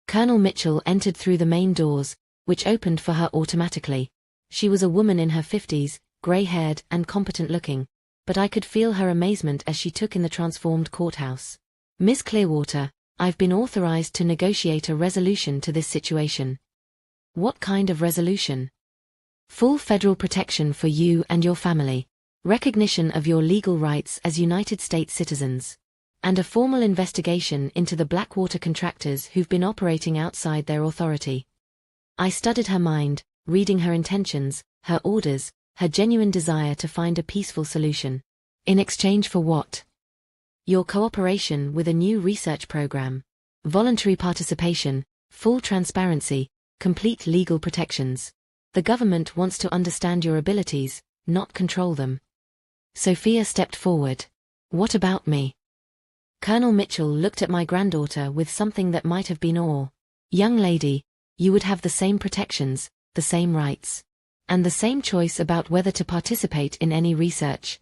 Colonel Mitchell entered through the main doors, which opened for her automatically. She was a woman in her 50s, gray-haired and competent-looking, but I could feel her amazement as she took in the transformed courthouse. Miss Clearwater, I've been authorized to negotiate a resolution to this situation. What kind of resolution? Full federal protection for you and your family, recognition of your legal rights as United States citizens, and a formal investigation into the Blackwater contractors who've been operating outside their authority. I studied her mind, reading her intentions, her orders, her genuine desire to find a peaceful solution. In exchange for what? Your cooperation with a new research program. Voluntary participation, full transparency, complete legal protections. The government wants to understand your abilities, not control them. Sophia stepped forward. What about me? Colonel Mitchell looked at my granddaughter with something that might have been awe. Young lady, you would have the same protections, the same rights, and the same choice about whether to participate in any research.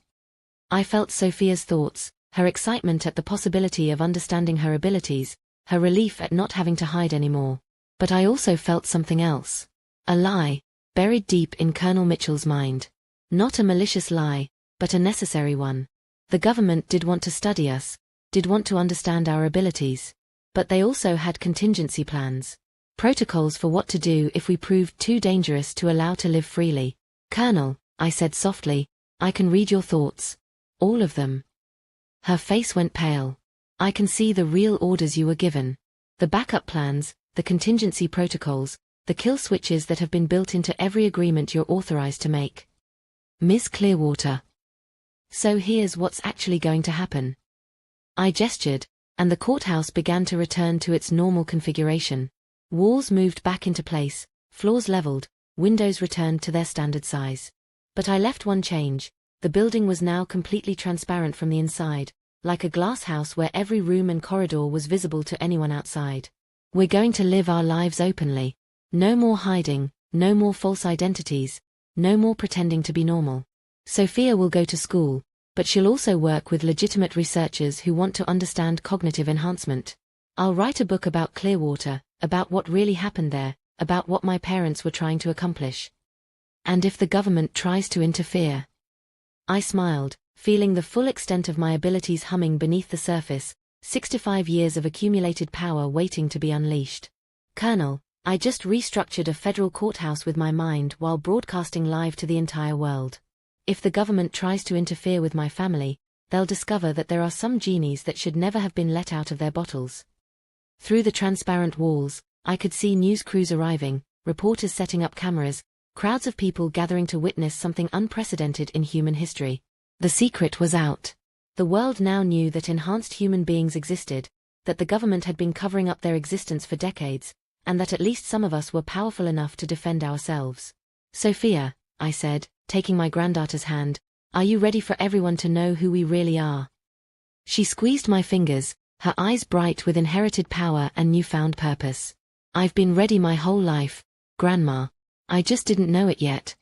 I felt Sophia's thoughts, her excitement at the possibility of understanding her abilities, her relief at not having to hide anymore. But I also felt something else. A lie, buried deep in Colonel Mitchell's mind. Not a malicious lie, but a necessary one. The government did want to study us, did want to understand our abilities. But they also had contingency plans. Protocols for what to do if we proved too dangerous to allow to live freely. Colonel, I said softly, I can read your thoughts. All of them. Her face went pale. I can see the real orders you were given. The backup plans, the contingency protocols, the kill switches that have been built into every agreement you're authorized to make. Miss Clearwater. So here's what's actually going to happen. I gestured, and the courthouse began to return to its normal configuration. Walls moved back into place, floors leveled, windows returned to their standard size. But I left one change. The building was now completely transparent from the inside, like a glass house where every room and corridor was visible to anyone outside. We're going to live our lives openly. No more hiding, no more false identities, no more pretending to be normal. Sophia will go to school, but she'll also work with legitimate researchers who want to understand cognitive enhancement. I'll write a book about Clearwater, about what really happened there, about what my parents were trying to accomplish. And if the government tries to interfere? I smiled, feeling the full extent of my abilities humming beneath the surface, 65 years of accumulated power waiting to be unleashed. Colonel, I just restructured a federal courthouse with my mind while broadcasting live to the entire world. If the government tries to interfere with my family, they'll discover that there are some genies that should never have been let out of their bottles. Through the transparent walls, I could see news crews arriving, reporters setting up cameras, crowds of people gathering to witness something unprecedented in human history. The secret was out. The world now knew that enhanced human beings existed, that the government had been covering up their existence for decades, and that at least some of us were powerful enough to defend ourselves. Sophia, I said, taking my granddaughter's hand, are you ready for everyone to know who we really are? She squeezed my fingers, her eyes bright with inherited power and newfound purpose. I've been ready my whole life, Grandma. I just didn't know it yet.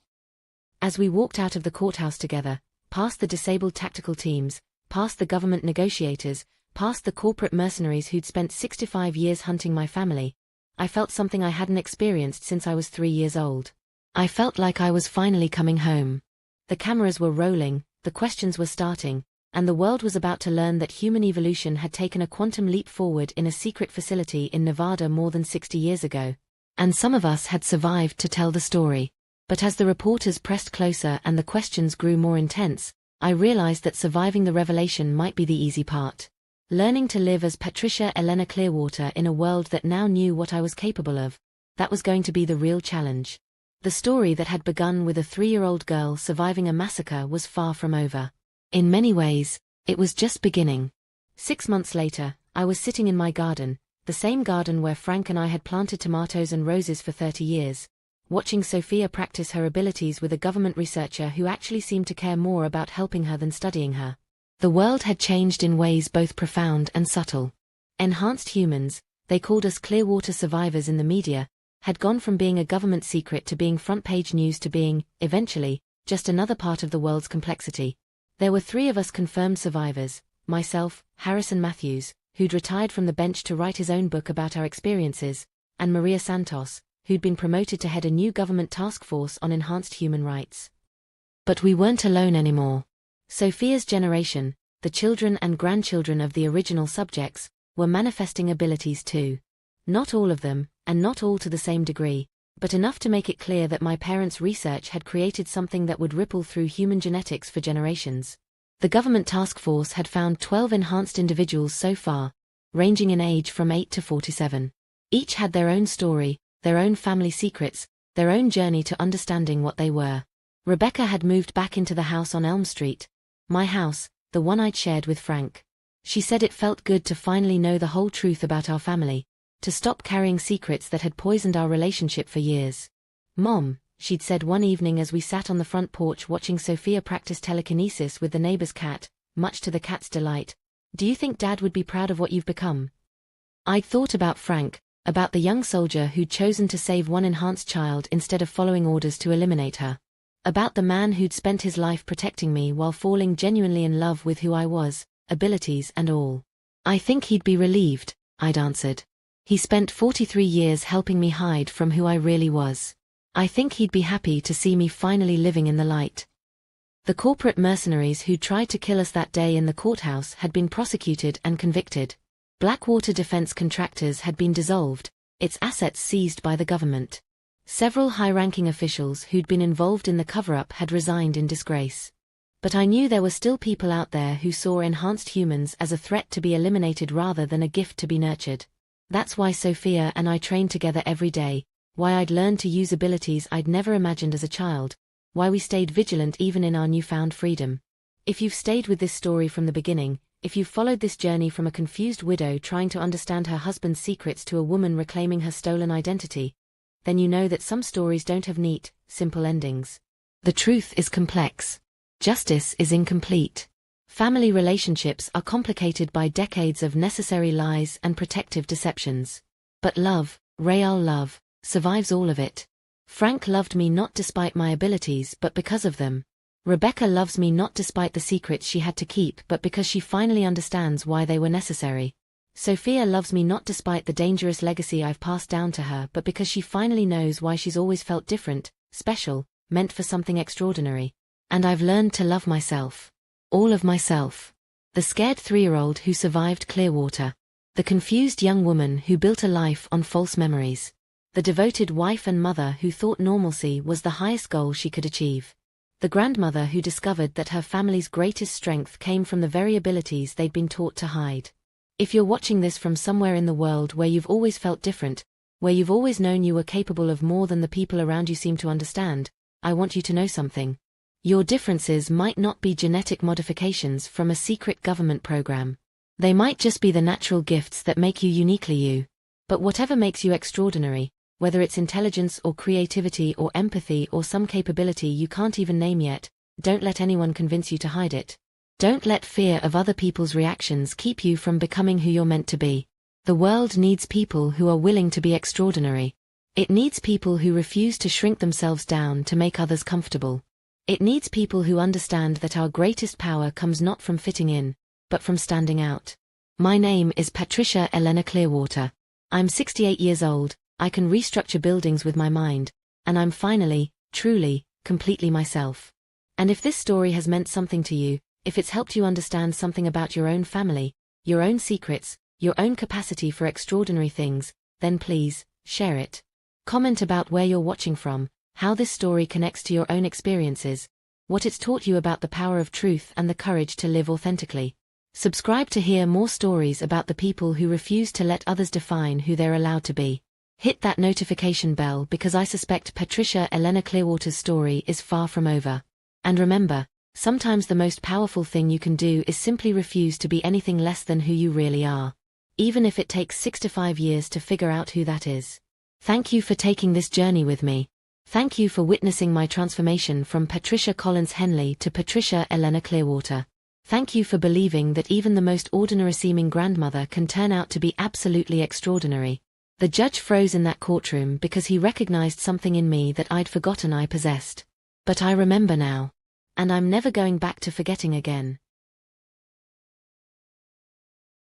As we walked out of the courthouse together, past the disabled tactical teams, past the government negotiators, past the corporate mercenaries who'd spent 65 years hunting my family, I felt something I hadn't experienced since I was 3 years old. I felt like I was finally coming home. The cameras were rolling, the questions were starting, and the world was about to learn that human evolution had taken a quantum leap forward in a secret facility in Nevada more than 60 years ago. And some of us had survived to tell the story. But as the reporters pressed closer and the questions grew more intense, I realized that surviving the revelation might be the easy part. Learning to live as Patricia Elena Clearwater in a world that now knew what I was capable of, that was going to be the real challenge. The story that had begun with a 3-year-old girl surviving a massacre was far from over. In many ways, it was just beginning. 6 months later, I was sitting in my garden, the same garden where Frank and I had planted tomatoes and roses for 30 years, watching Sophia practice her abilities with a government researcher who actually seemed to care more about helping her than studying her. The world had changed in ways both profound and subtle. Enhanced humans, they called us Clearwater survivors in the media, had gone from being a government secret to being front-page news to being, eventually, just another part of the world's complexity. There were 3 of us confirmed survivors, myself, Harrison Matthews, who'd retired from the bench to write his own book about our experiences, and Maria Santos, who'd been promoted to head a new government task force on enhanced human rights. But we weren't alone anymore. Sophia's generation, the children and grandchildren of the original subjects, were manifesting abilities too. Not all of them, and not all to the same degree, but enough to make it clear that my parents' research had created something that would ripple through human genetics for generations. The government task force had found 12 enhanced individuals so far, ranging in age from 8 to 47. Each had their own story, their own family secrets, their own journey to understanding what they were. Rebecca had moved back into the house on Elm Street, my house, the one I'd shared with Frank. She said it felt good to finally know the whole truth about our family, to stop carrying secrets that had poisoned our relationship for years. Mom, she'd said one evening as we sat on the front porch watching Sophia practice telekinesis with the neighbor's cat, much to the cat's delight, do you think Dad would be proud of what you've become? I'd thought about Frank, about the young soldier who'd chosen to save one enhanced child instead of following orders to eliminate her. About the man who'd spent his life protecting me while falling genuinely in love with who I was, abilities and all. I think he'd be relieved, I'd answered. He spent 43 years helping me hide from who I really was. I think he'd be happy to see me finally living in the light. The corporate mercenaries who tried to kill us that day in the courthouse had been prosecuted and convicted. Blackwater Defense Contractors had been dissolved, its assets seized by the government. Several high-ranking officials who'd been involved in the cover-up had resigned in disgrace. But I knew there were still people out there who saw enhanced humans as a threat to be eliminated rather than a gift to be nurtured. That's why Sophia and I trained together every day, why I'd learned to use abilities I'd never imagined as a child, why we stayed vigilant even in our newfound freedom. If you've stayed with this story from the beginning, If you followed this journey from a confused widow trying to understand her husband's secrets to a woman reclaiming her stolen identity, then you know that some stories don't have neat, simple endings. The truth is complex. Justice is incomplete. Family relationships are complicated by decades of necessary lies and protective deceptions. But love, real love, survives all of it. Frank loved me not despite my abilities but because of them. Rebecca loves me not despite the secrets she had to keep but because she finally understands why they were necessary. Sophia loves me not despite the dangerous legacy I've passed down to her but because she finally knows why she's always felt different, special, meant for something extraordinary. And I've learned to love myself. All of myself. The scared 3-year-old who survived Clearwater. The confused young woman who built a life on false memories. The devoted wife and mother who thought normalcy was the highest goal she could achieve. The grandmother who discovered that her family's greatest strength came from the very abilities they'd been taught to hide. If you're watching this from somewhere in the world where you've always felt different, where you've always known you were capable of more than the people around you seem to understand, I want you to know something. Your differences might not be genetic modifications from a secret government program. They might just be the natural gifts that make you uniquely you. But whatever makes you extraordinary, whether it's intelligence or creativity or empathy or some capability you can't even name yet, don't let anyone convince you to hide it. Don't let fear of other people's reactions keep you from becoming who you're meant to be. The world needs people who are willing to be extraordinary. It needs people who refuse to shrink themselves down to make others comfortable. It needs people who understand that our greatest power comes not from fitting in, but from standing out. My name is Patricia Elena Clearwater. I'm 68 years old, I can restructure buildings with my mind, and I'm finally, truly, completely myself. And if this story has meant something to you, if it's helped you understand something about your own family, your own secrets, your own capacity for extraordinary things, then please, share it. Comment about where you're watching from, how this story connects to your own experiences, what it's taught you about the power of truth and the courage to live authentically. Subscribe to hear more stories about the people who refuse to let others define who they're allowed to be. Hit that notification bell because I suspect Patricia Elena Clearwater's story is far from over. And remember, sometimes the most powerful thing you can do is simply refuse to be anything less than who you really are. Even if it takes 6 to 5 years to figure out who that is. Thank you for taking this journey with me. Thank you for witnessing my transformation from Patricia Collins Henley to Patricia Elena Clearwater. Thank you for believing that even the most ordinary-seeming grandmother can turn out to be absolutely extraordinary. The judge froze in that courtroom because he recognized something in me that I'd forgotten I possessed. But I remember now. And I'm never going back to forgetting again.